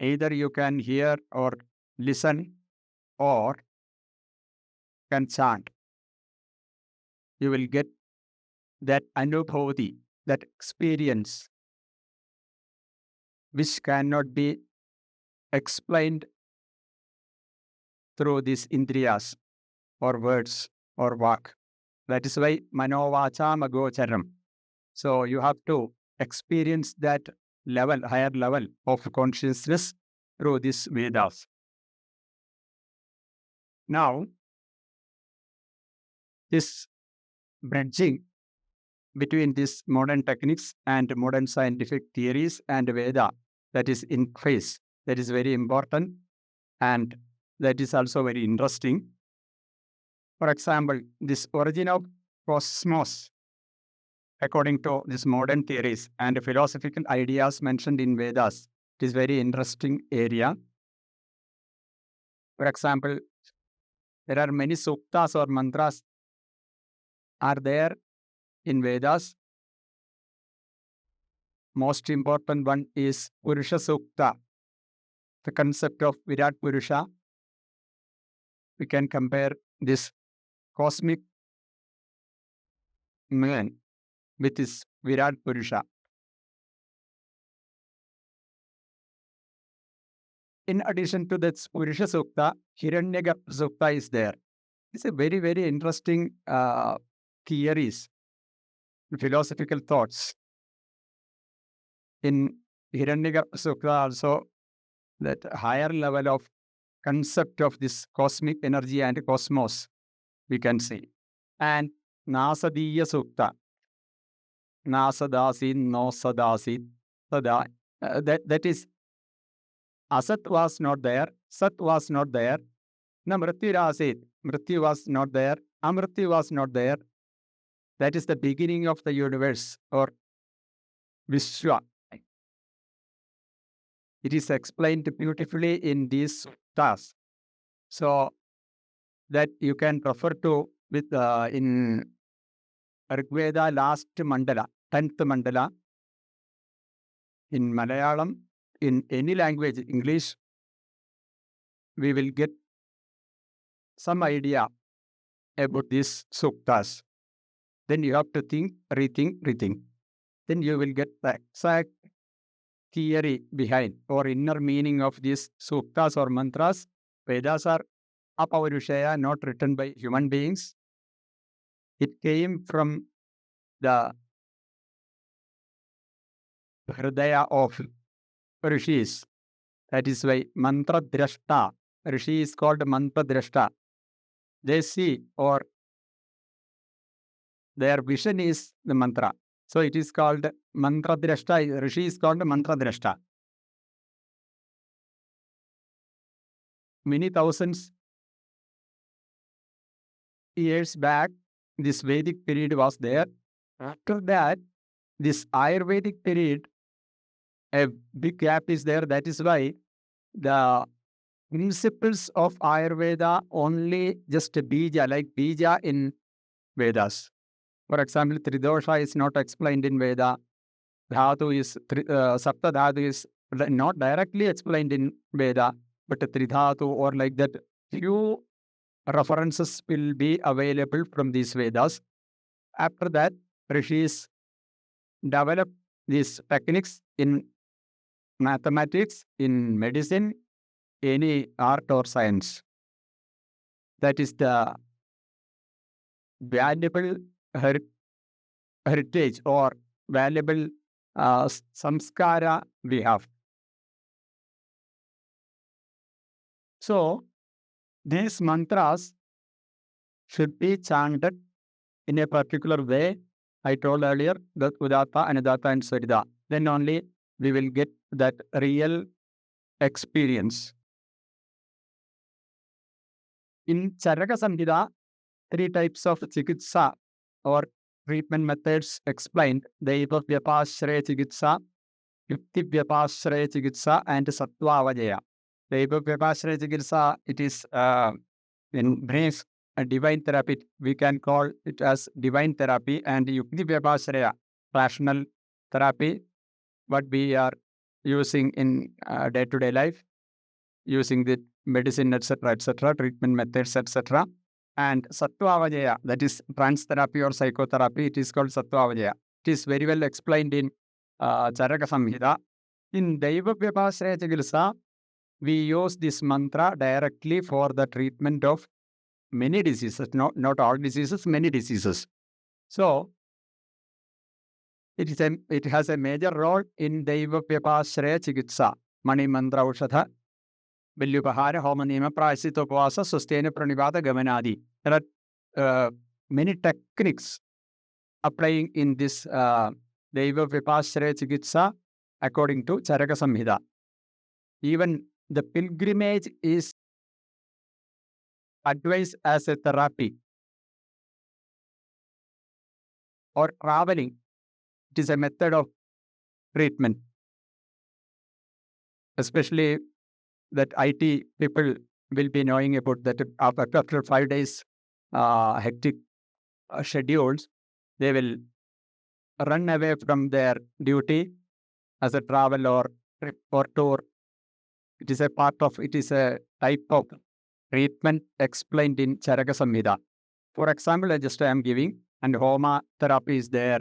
either you can hear or listen or can chant. You will get that anubhuti, that experience, which cannot be explained through these indriyas or words or vak. That is why manovacha magocharam. So you have to experience that level, higher level of consciousness through these Vedas. Now, this bridging between these modern techniques and modern scientific theories and Veda, that is in phase, that is very important, and that is also very interesting. For example, this origin of cosmos, according to these modern theories and philosophical ideas mentioned in Vedas, it is very interesting area. For example, there are many suktas or mantras are there in Vedas. Most important one is Purusha Sukta, the concept of Virat Purusha. We can compare this cosmic man with his Virat Purusha. In addition to that Purusha Sukta, Hiranyagarbha Sukta is there. It's a very, very interesting theories, philosophical thoughts. In Hiranyagarbha Sukta also, that higher level of concept of this cosmic energy and cosmos, we can see. And Nasadiya Sukta, Nasadasit, Nosadasit, Sada, that is, Asat was not there, Sat was not there, Na Mrityurasit, Mrityu was not there, Amrityu was not there. That is the beginning of the universe, or Vishwa. It is explained beautifully in these suttas. So that you can refer to with in Rigveda last mandala, 10th mandala, in Malayalam, in any language, English, we will get some idea about these suktas. Then you have to think, rethink. Then you will get the exact theory behind or inner meaning of these suktas or mantras. Vedas are apaurushaya, not written by human beings. It came from the hridaya of rishis. That is why mantra drashta, rishi is called mantra drashta. They see, or their vision is the mantra. So it is called mantra drashta. Rishi is called mantra drashta. Many thousands years back, this Vedic period was there. After that, this Ayurvedic period, a big gap is there. That is why the principles of Ayurveda only just a bija, like bija in Vedas. For example, Tridosha is not explained in Veda. Dhatu is, Sapta Dhatu is not directly explained in Veda, but Tridhatu or like that. Few references will be available from these Vedas. After that, Rishis develop these techniques in mathematics, in medicine, any art or science. That is the valuable heritage or valuable samskara we have. So, these mantras should be chanted in a particular way. I told earlier that Udatta, Anudatta and Sarida. Then only we will get that real experience. In Charaka Samhita, 3 types of chikitsa or treatment methods explained. Daiva Vyapashraya Chikitsa, Yukti Vyapashraya Chikitsa and Sattva-avajaya. The Vyapashraya Chikitsa, it is in brief a divine therapy. We can call it as divine therapy, and Yukti Vyapashraya, rational therapy, what we are using in day-to-day life, using the medicine, etc., treatment methods, etc. And Sattva-avajaya, that is trance therapy or psychotherapy, it is called Sattva-avajaya. It is very well explained in Charaka Samhita. In Daiva Vyapashraya Chikitsa, we use this mantra directly for the treatment of many diseases, not all diseases, many diseases. So, it has a major role in Daiva Vyapashraya Chikitsa. Mani Mantra Aushadha, Vilyupahara, Homa Nima, Prayasita Upavasa, Sustain Pranivada Gamanadi. There are many techniques applying in this Daiva Vyapashraya Chikitsa according to Charaka Samhita. Even the pilgrimage is advised as a therapy, or traveling. It is a method of treatment. Especially that IT people will be knowing about that after 5 days hectic schedules, they will run away from their duty as a travel or trip or tour. It is a type of treatment explained in Charaka Samhita. For example, I am giving, and Homa therapy is there.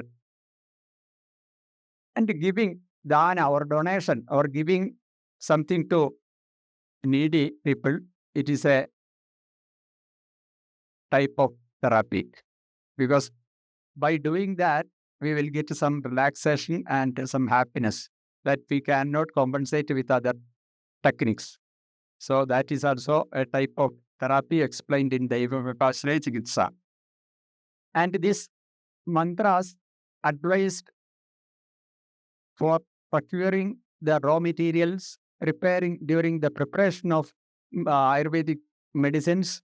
And giving dana or donation or giving something to needy people, it is a type of therapy. Because by doing that, we will get some relaxation and some happiness that we cannot compensate with other techniques. So that is also a type of therapy explained in Daiva Vyapashraya Chikitsa. And these mantras advised for procuring the raw materials, preparing during the preparation of Ayurvedic medicines,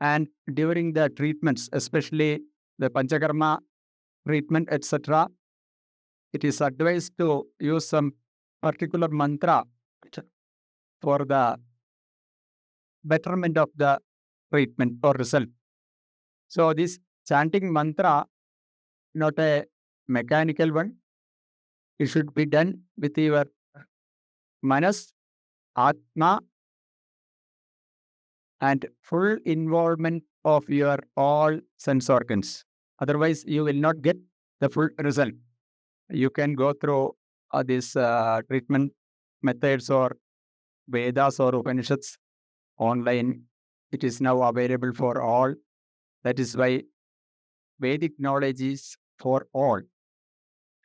and during the treatments, especially the Panchakarma treatment, etc. It is advised to use some particular mantra for the betterment of the treatment or result. So this chanting mantra, not a mechanical one, it should be done with your manas, atma, and full involvement of your all sense organs. Otherwise, you will not get the full result. You can go through these treatment methods or Vedas or Upanishads online. It is now available for all. That is why Vedic knowledge is for all,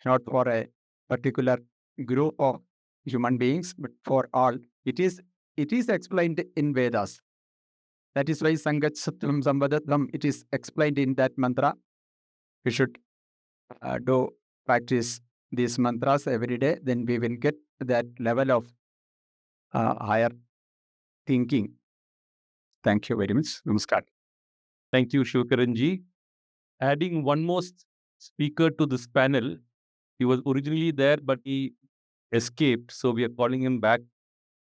not for a particular group of human beings, but for all. It is explained in Vedas. That is why Sangat Sattvam Sambadatam, it is explained in that mantra. We should practice these mantras every day, then we will get that level of higher thinking. Thank you very much. Namaskar. Thank you, Shivagaranji. Adding one more speaker to this panel. He was originally there, but he escaped. So we are calling him back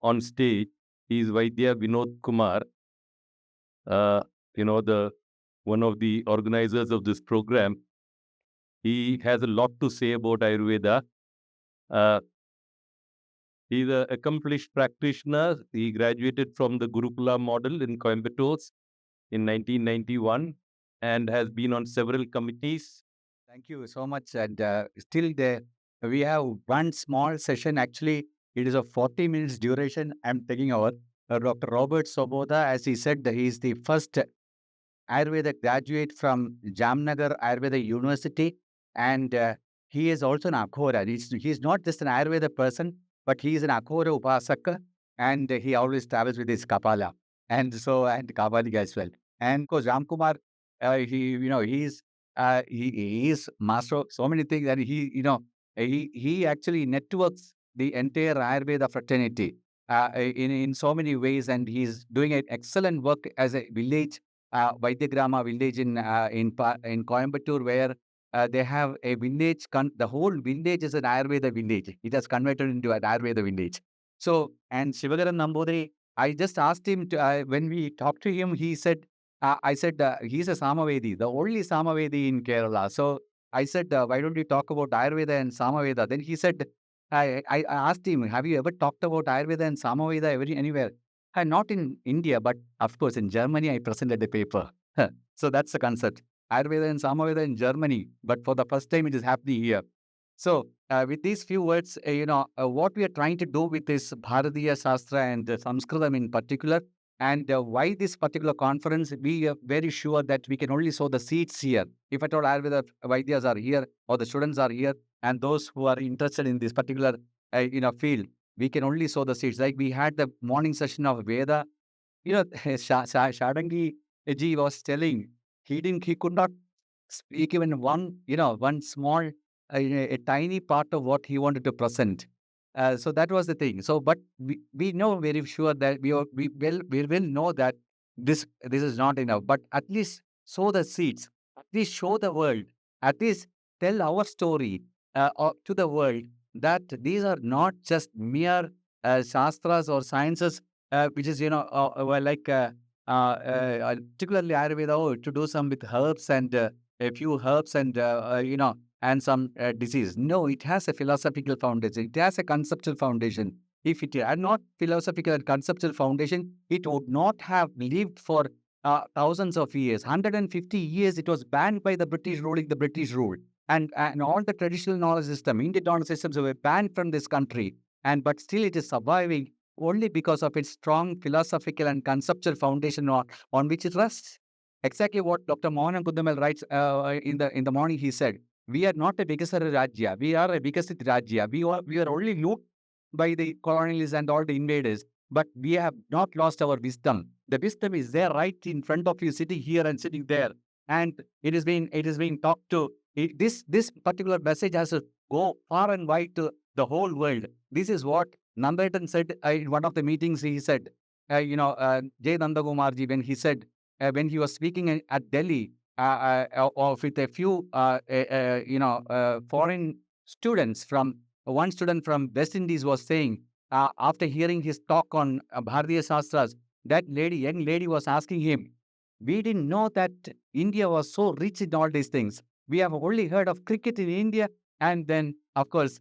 on stage. He is Vaidya Vinod Kumar. One of the organizers of this program. He has a lot to say about Ayurveda. He's an accomplished practitioner. He graduated from the Gurukula model in Coimbatore in 1991 and has been on several committees. Thank you so much. And still there, we have one small session. Actually, it is of 40 minutes duration. I'm taking over. Dr. Robert Svoboda, as he said, he is the first Ayurveda graduate from Jamnagar Ayurveda University. And he is also an Akhora. He's not just an Ayurveda person, but he is an Akhora Upasaka. And he always travels with his Kapala. And Kavalika as well. And of course, Ramkumar, he is master of so many things, and he actually networks the entire Ayurveda fraternity in so many ways, and he's doing an excellent work as a village, Vaidya village in Coimbatore, where they have a village. The whole village is an Ayurveda village. It has converted into an Ayurveda village. So, and Shivagaran Nambudiri, I just asked him to, when we talked to him, he said, I said, he's a Samavedi, the only Samavedi in Kerala. So I said, why don't you talk about Ayurveda and Samaveda? Then he said, I asked him, have you ever talked about Ayurveda and Samaveda anywhere? Not in India, but of course in Germany, I presented the paper. So that's the concept. Ayurveda and Samaveda in Germany, but for the first time it is happening here. So with these few words, what we are trying to do with this Bhartiya Shastra and Samskritam in particular, and why this particular conference, we are very sure that we can only sow the seeds here. If at all Ayurveda Vaidyas are here or the students are here and those who are interested in this particular field, we can only sow the seeds. Like we had the morning session of Veda, Shadangi ji was telling, he could not speak even one small, a tiny part of what he wanted to present. So that was the thing. So, but we know very sure that we will know that this is not enough. But at least sow the seeds. At least show the world. At least tell our story to the world that these are not just mere shastras or sciences, which is particularly Ayurveda, to do some with herbs and a few herbs and and some disease. No, it has a philosophical foundation. It has a conceptual foundation. If it had not philosophical and conceptual foundation, it would not have lived for thousands of years. 150 years, it was banned by the British ruling the British rule. And all the traditional knowledge system, Indian knowledge systems were banned from this country. But still it is surviving only because of its strong philosophical and conceptual foundation on which it rests. Exactly what Dr. Mohan Kundamal writes in the morning. He said, we are not a Vikasara Rajya. We are a Vikasit Rajya. We are only looked by the colonialists and all the invaders, but we have not lost our wisdom. The wisdom is there right in front of you, sitting here and sitting there. And it is being talked to. This particular message has to go far and wide to the whole world. This is what Nandaitan said in one of the meetings. He said, Jay Nandakumarji, when he said, when he was speaking at Delhi, with a few, foreign students one student from West Indies was saying, after hearing his talk on Bhartiya Shastras, that young lady was asking him, we didn't know that India was so rich in all these things. We have only heard of cricket in India and then, of course,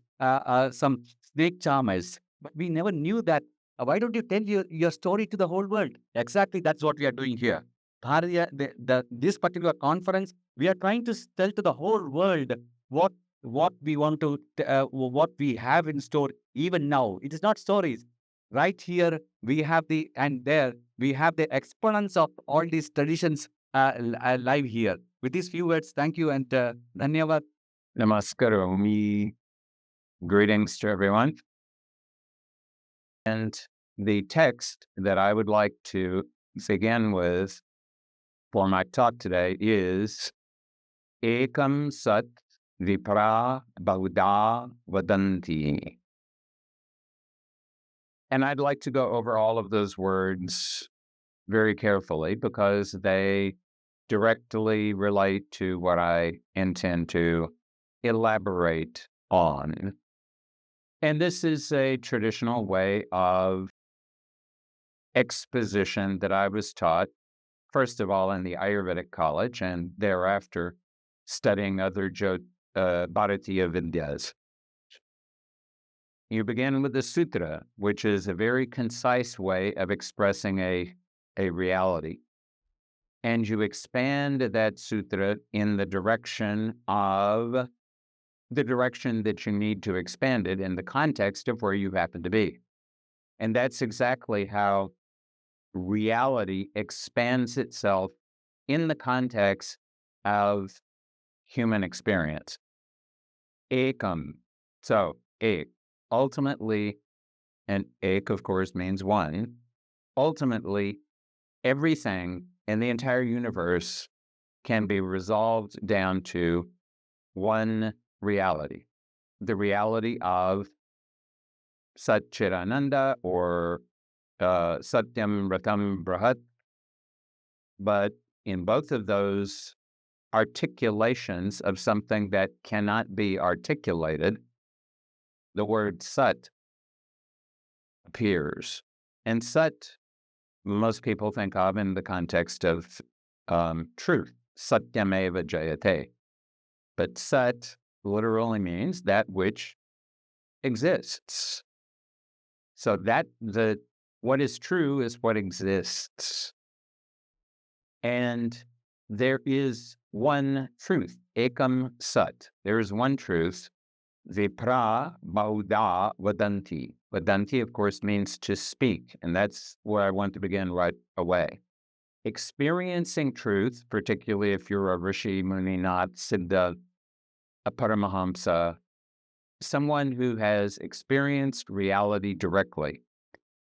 some snake charmers. But we never knew that. Why don't you tell your story to the whole world? Exactly, that's what we are doing here. Bhartiya, this particular conference, we are trying to tell to the whole world what we want to, what we have in store even now. It is not stories. Right here, we have there, we have the exponents of all these traditions live here. With these few words, thank you and dhanyavad. Namaskaram. Greetings to everyone. And the text that I would like to begin with for my talk today is Ekam Sat Vipra Bahuda Vadanti. And I'd like to go over all of those words very carefully because they directly relate to what I intend to elaborate on. And this is a traditional way of exposition that I was taught, first of all, in the Ayurvedic college and thereafter studying other Bhartiya Vidyas. You begin with the sutra, which is a very concise way of expressing a reality. And you expand that sutra in the direction that you need to expand it in the context of where you happen to be. And that's exactly how reality expands itself in the context of human experience. Ekam. So, ek. Ultimately, and ek, of course, means one. Ultimately, everything in the entire universe can be resolved down to one reality, the reality of Satchidananda or Satyam Ratam Brahat. But in both of those articulations of something that cannot be articulated, the word sat appears. And sat, most people think of in the context of truth, satyameva jayate. But sat literally means that which exists. So what is true is what exists. And there is one truth, ekam sat. There is one truth, vipra bauda vadanti. Vadanti, of course, means to speak, and that's where I want to begin right away. Experiencing truth, particularly if you're a rishi, muni, nath, siddha, a paramahamsa, someone who has experienced reality directly.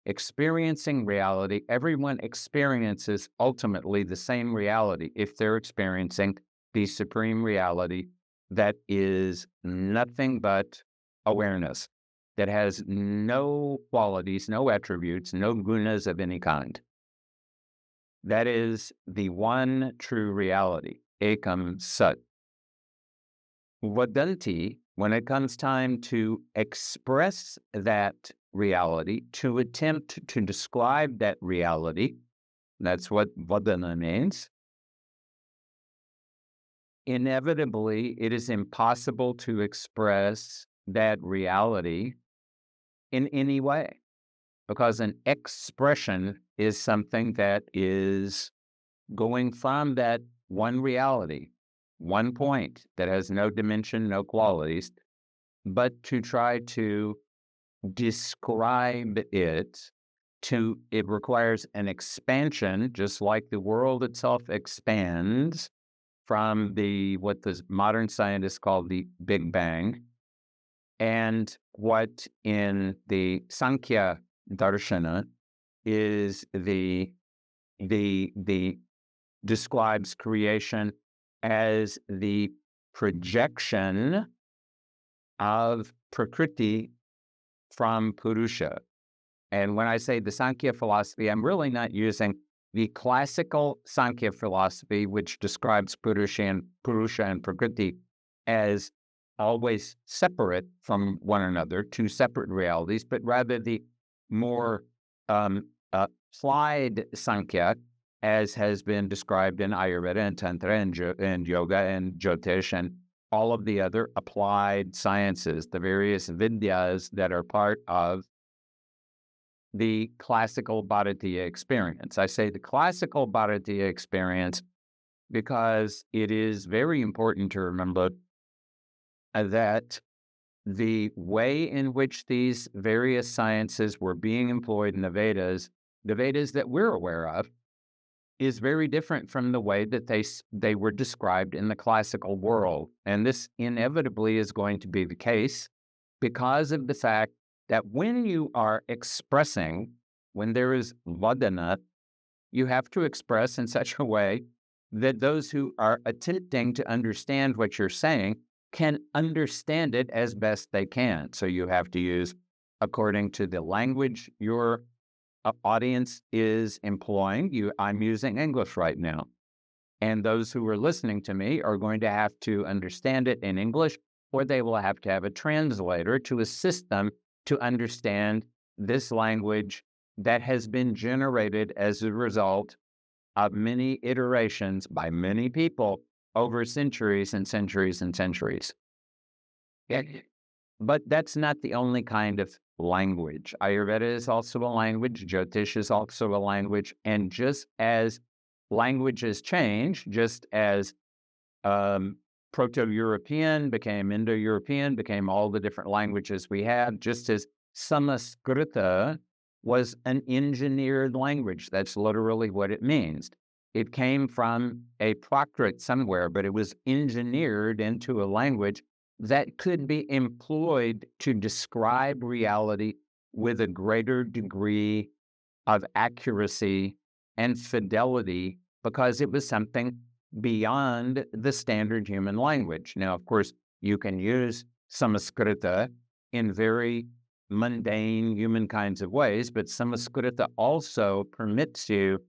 Experiencing reality, everyone experiences ultimately the same reality if they're experiencing the supreme reality that is nothing but awareness, that has no qualities, no attributes, no gunas of any kind. That is the one true reality, ekam sat. Vadanti, when it comes time to express that reality, to attempt to describe that reality, that's what vadana means. Inevitably, it is impossible to express that reality in any way, because an expression is something that is going from that one reality, one point that has no dimension, no qualities, but to try to describe it, it requires an expansion, just like the world itself expands from what the modern scientists call the Big Bang, and what in the Sankhya Darshana is the describes creation as the projection of Prakriti from Purusha. And when I say the Sankhya philosophy, I'm really not using the classical Sankhya philosophy, which describes Purusha and Prakriti as always separate from one another, two separate realities, but rather the more applied Sankhya, as has been described in Ayurveda and Tantra and Yoga and Jyotish and all of the other applied sciences, the various Vidyas that are part of the classical Bhartiya experience. I say the classical Bhartiya experience because it is very important to remember that the way in which these various sciences were being employed in the Vedas that we're aware of, is very different from the way that they were described in the classical world. And this inevitably is going to be the case because of the fact that when you are expressing, when there is vadana, you have to express in such a way that those who are attempting to understand what you're saying can understand it as best they can. So you have to use according to the language your audience is employing. I'm using English right now. And those who are listening to me are going to have to understand it in English, or they will have to have a translator to assist them to understand this language that has been generated as a result of many iterations by many people over centuries and centuries and centuries. But that's not the only kind of language. Ayurveda is also a language. Jyotish is also a language. And just as languages change, just as Proto-European became Indo-European, became all the different languages we have, just as Samskrita was an engineered language. That's literally what it means. It came from a Prakrit somewhere, but it was engineered into a language that could be employed to describe reality with a greater degree of accuracy and fidelity because it was something beyond the standard human language. Now, of course, you can use Samskrita in very mundane human kinds of ways, but Samskrita also permits you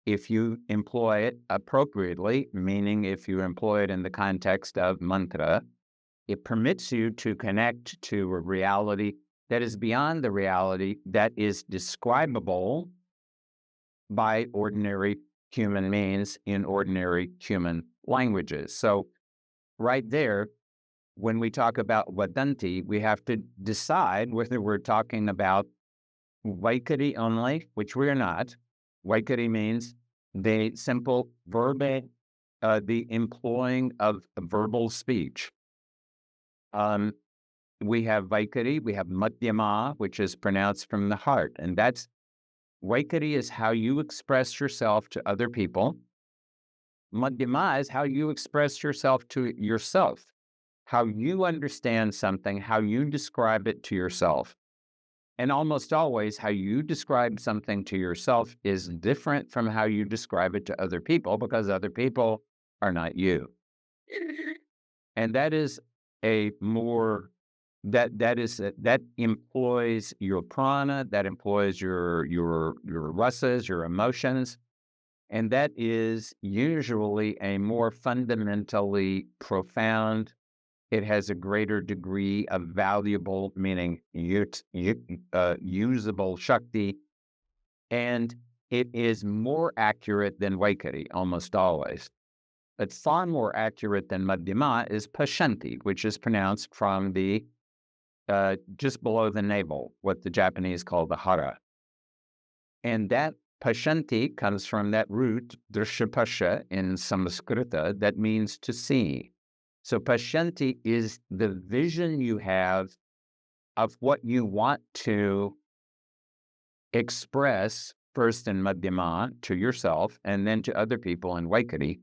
if you employ it appropriately, meaning if you employ it in the context of mantra, it permits you to connect to a reality that is beyond the reality that is describable by ordinary human means in ordinary human languages. So right there, when we talk about vadanti, we have to decide whether we're talking about Vaikari only, which we are not. Vaikari means the simple verbal, the employing of verbal speech. We have Vaikari, we have Madhyama, which is pronounced from the heart. And that's, Vaikari is how you express yourself to other people. Madhyama is how you express yourself to yourself, how you understand something, how you describe it to yourself. And almost always, how you describe something to yourself is different from how you describe it to other people, because other people are not you. And that is a more, that employs your prana, that employs your rasas, your emotions, and that is usually a more fundamentally profound. It has a greater degree of valuable, meaning usable Shakti, and it is more accurate than Vaikari almost always. But far more accurate than Madhyama is Pashanti, which is pronounced from the just below the navel, what the Japanese call the hara. And that Pashanti comes from that root, Drishapasha in Samskrita, that means to see. So Pashanti is the vision you have of what you want to express first in Madhyama to yourself and then to other people in Vaikari.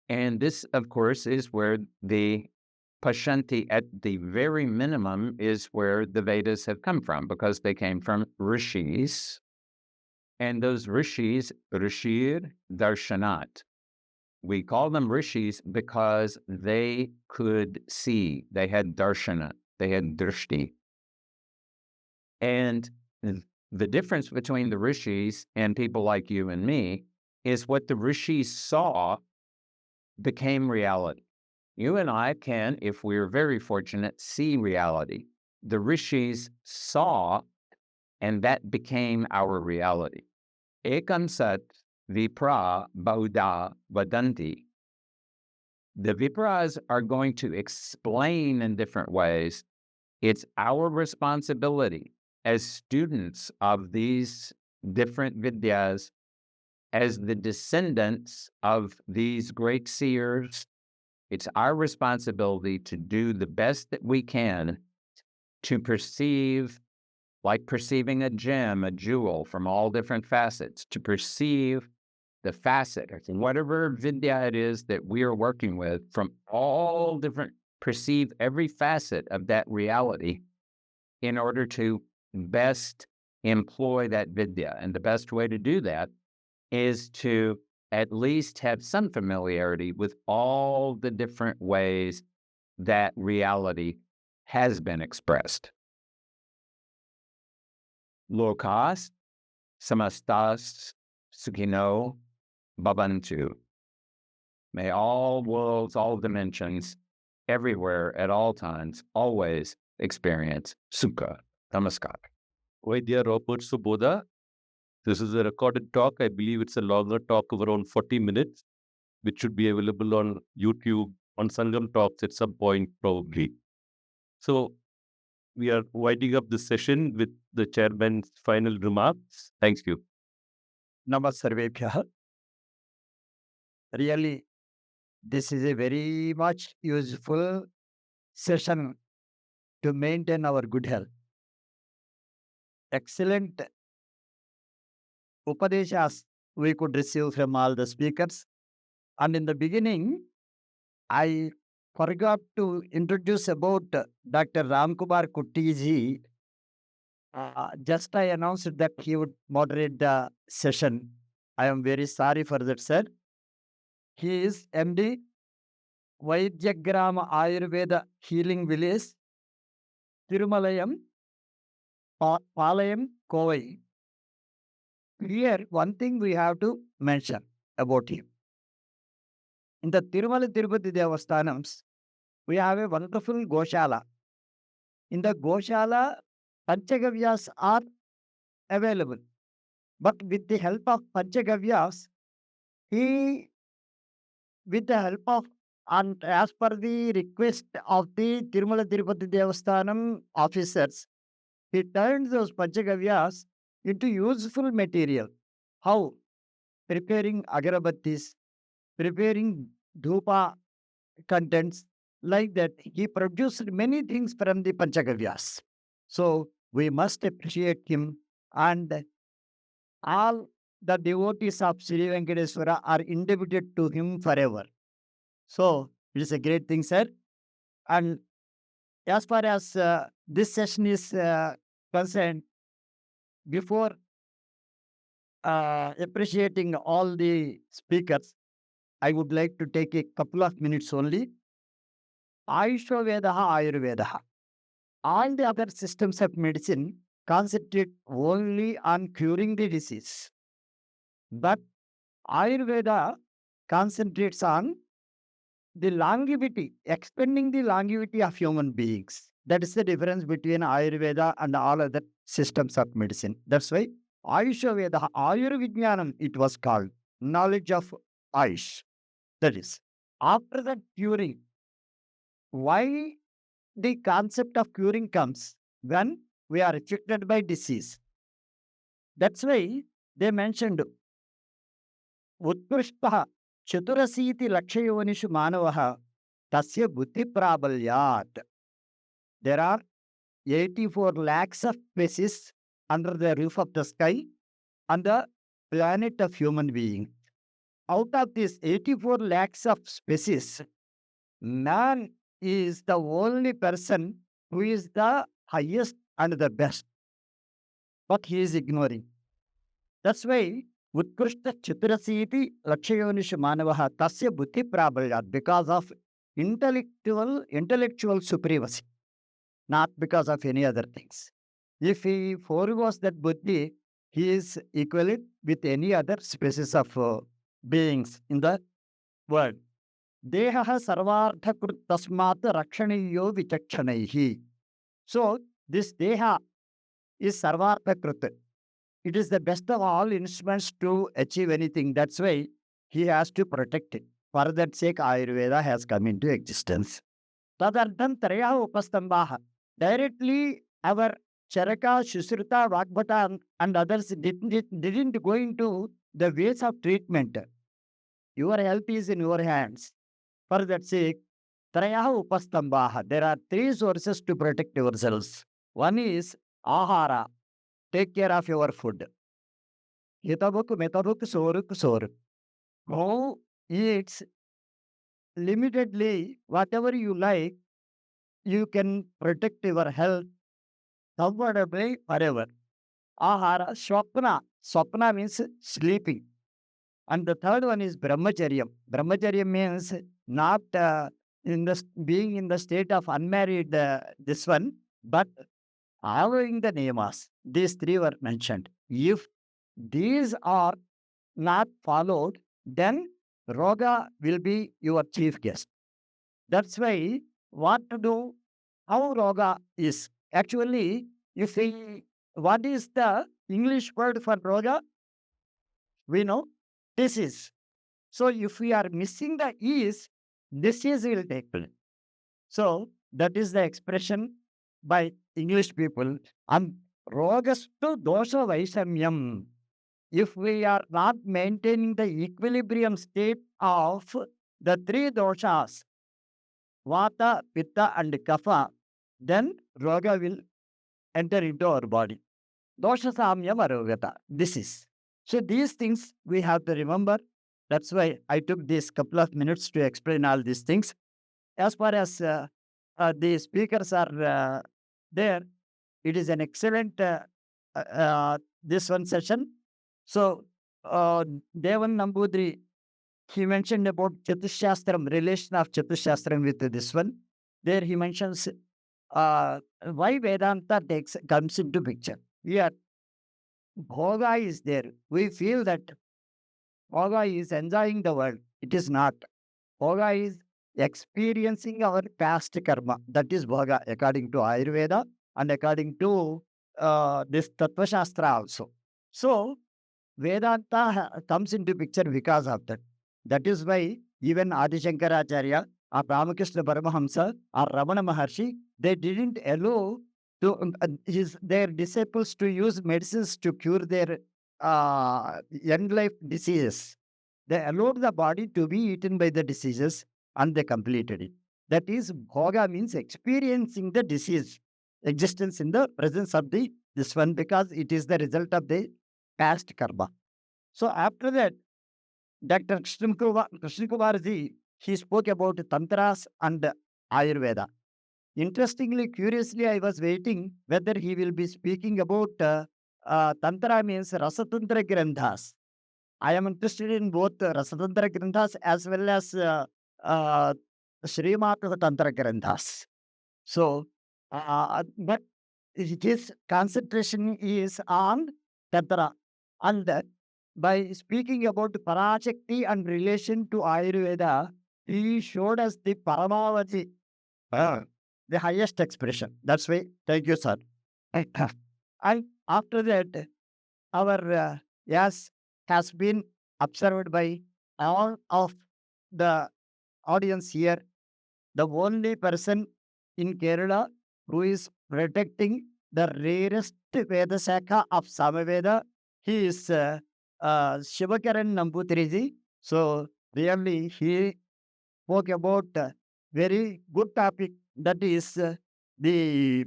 And this, of course, is where the Pashanti at the very minimum is where the Vedas have come from, because they came from rishis. And those rishis, rishir darshanat. We call them rishis because they could see. They had darshana. They had drishti. And the difference between the rishis and people like you and me is what the rishis saw became reality. You and I can, if we're very fortunate, see reality. The rishis saw, and that became our reality. Ekam sat vipra bauda vadanti. The vipras are going to explain in different ways. It's our responsibility as students of these different vidyas, as the descendants of these great seers. It's our responsibility to do the best that we can to perceive, like perceiving a gem, a jewel from all different facets, to perceive the facet, or whatever vidya it is that we are working with, from all different, perceive every facet of that reality in order to best employ that vidya. And the best way to do that is to at least have some familiarity with all the different ways that reality has been expressed. Lokas samastas sukhino bhavantu. May all worlds, all dimensions, everywhere, at all times, always experience sukha. Namaskar. Vaidya Robert Svoboda. This is a recorded talk. I believe it's a longer talk of around 40 minutes, which should be available on YouTube, on Sangam Talks at some point, probably. So we are winding up the session with the chairman's final remarks. Thank you. Namasarvebhyah. Really, this is a very much useful session to maintain our good health. Excellent Upadeshas we could receive from all the speakers. And in the beginning, I forgot to introduce about Dr. Ramkumar Kuttiji. Just I announced that he would moderate the session. I am very sorry for that, sir. He is MD, Vaidyagrama Ayurveda Healing Village, Tirumalayam, Palayam, Kovai. Here, one thing we have to mention about him. In the Tirumala Tirupati Devasthanams, we have a wonderful Goshala. In the Goshala, Panchagavyas are available. But with the help of Panchagavyas, he, with the help of, and as per the request of the Tirumala Tirupati Devasthanam officers, he turned those Panchagavyas into useful material. How? Preparing agarabattis, preparing dhupa contents, like that. He produced many things from the Panchagavyas. So we must appreciate him, and all the devotees of Sri Venkateswara are indebted to him forever. So it is a great thing, sir. And as far as this session is concerned, before appreciating all the speakers, I would like to take a couple of minutes only. Ayurveda, Ayurveda. All the other systems of medicine concentrate only on curing the disease. But Ayurveda concentrates on the longevity, extending the longevity of human beings. That is the difference between Ayurveda and all other systems of medicine. That's why Ayurveda, Ayurvijnanam, it was called, knowledge of Ayush. That is, after that curing, why the concept of curing comes when we are affected by disease. That's why they mentioned Utkrishtaha Chaturasiti Lakshayonishu Manavaha Tasya Buddhi Prabalyat. There are 84 lakhs of species under the roof of the sky on the planet of human beings. Out of these 84 lakhs of species, man is the only person who is the highest and the best. But he is ignoring. That's why Utkrishta Chitrasiti Lakshayonishu Manavaha Tasya Buddhi Prabalyat, because of intellectual supremacy, not because of any other things. If he foregoes that buddhi, he is equivalent with any other species of beings in the world. Deha sarvartha krut tasmat rakshaniyo vichakshanihi. So, this Deha is sarvartha krut. It is the best of all instruments to achieve anything. That's why he has to protect it. For that sake, Ayurveda has come into existence. Tadartham Trayaha Upastambaha. Directly, our Charaka, Shusruta, Vagbhata, and others didn't go into the ways of treatment. Your health is in your hands. For that sake, Trayaha Upastambaha. There are three sources to protect yourselves. One is Ahara. Take care of your food. Hitabuk, metabuk, soruk. Who eats limitedly whatever you like, you can protect your health comfortably forever. Ahara, Swapna. Swapna means sleeping. And the third one is Brahmacharyam. Brahmacharyam means not being in the state of unmarried, this one, but following the niyamas. These three were mentioned. If these are not followed, then Roga will be your chief guest. That's why what to do, how Roga is. Actually, if we, what is the English word for Roga? We know disease. So if we are missing the is, disease will take place. So that is the expression by English people. And Rogastu dosha vaisamyam. If we are not maintaining the equilibrium state of the three doshas, Vata, Pitta, and Kapha, then Roga will enter into our body. Dosha samyam arogata. This is. So these things we have to remember. That's why I took this couple of minutes to explain all these things. As far as the speakers are there, it is an excellent this one session. So Devan Nambudiri, he mentioned about Chatushastram, relation of Chatushastram with this one. There he mentions why Vedanta comes into picture. Here, bhoga is there. We feel that bhoga is enjoying the world. It is not. Bhoga is experiencing our past karma. That is bhoga according to Ayurveda and according to this Tattva Shastra also. So, Vedanta comes into picture because of that. That is why even Adi Shankaracharya or Ramakrishna Paramahamsa or Ramana Maharshi, they didn't allow their disciples to use medicines to cure their end life diseases. They allowed the body to be eaten by the diseases and they completed it. That is, bhoga means experiencing the disease, existence in the presence of this one, because it is the result of the past karma. So after that, Dr. Krishnakumar ji, he spoke about Tantras and Ayurveda. Interestingly, curiously, I was waiting whether he will be speaking about Tantra means Rasatantra Grandhas. I am interested in both Rasatantra Grandhas as well as Srimata Tantra Grandhas. So, but his concentration is on Tantra. And by speaking about Parashakti and relation to Ayurveda, he showed us the Paramavati, the highest expression. That's why, thank you, sir. And after that, our yes has been observed by all of the audience here. The only person in Kerala who is protecting the rarest Veda Shakha of Samaveda, he is Shivagaran Namboothiri. So really he spoke about a very good topic, that is the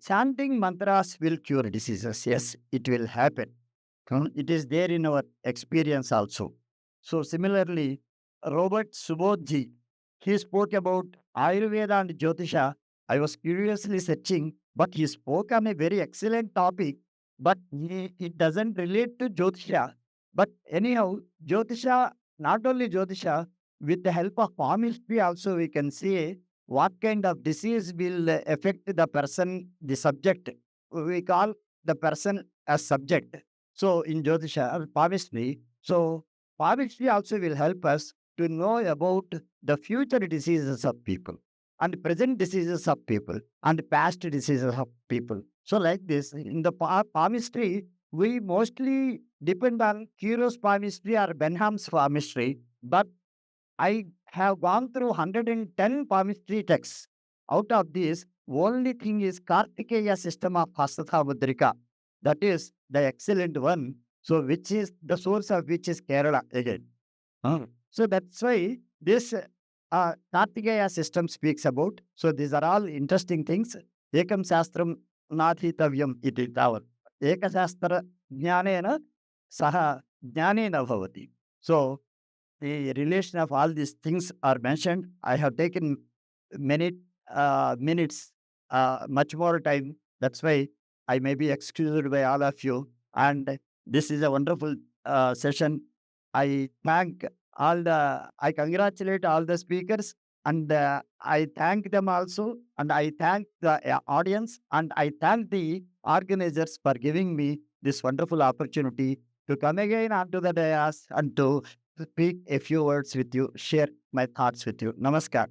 chanting mantras will cure diseases. Yes, it will happen. It is there in our experience also. So similarly, Robert Subodhji, he spoke about Ayurveda and Jyotisha. I was curiously searching, but he spoke on a very excellent topic, but it doesn't relate to Jyotisha. But anyhow, Jyotisha, not only Jyotisha, with the help of palmistry also we can see what kind of disease will affect the person, the subject. We call the person as subject. So in Jyotisha or palmistry, so palmistry also will help us to know about the future diseases of people and present diseases of people and past diseases of people. So like this, in the palmistry, we mostly depend on Kuro's palmistry or Benham's palmistry, but I have gone through 110 palmistry texts. Out of these, only thing is Kartikeya system of Hastha Mudrika. That is the excellent one. So which is the source of which is Kerala again. So that's why this Kartikeya system speaks about. So these are all interesting things. Ekam Shastram Nathitavyam iti tavat. Eka Shastra Jnanena Saha Jnanena Bhavati. So the relation of all these things are mentioned. I have taken many minutes, much more time. That's why I may be excused by all of you. And this is a wonderful session. I congratulate all the speakers, and I thank them also, and I thank the audience, and I thank the organizers for giving me this wonderful opportunity to come again onto the dais and to speak a few words with you, share my thoughts with you. Namaskar.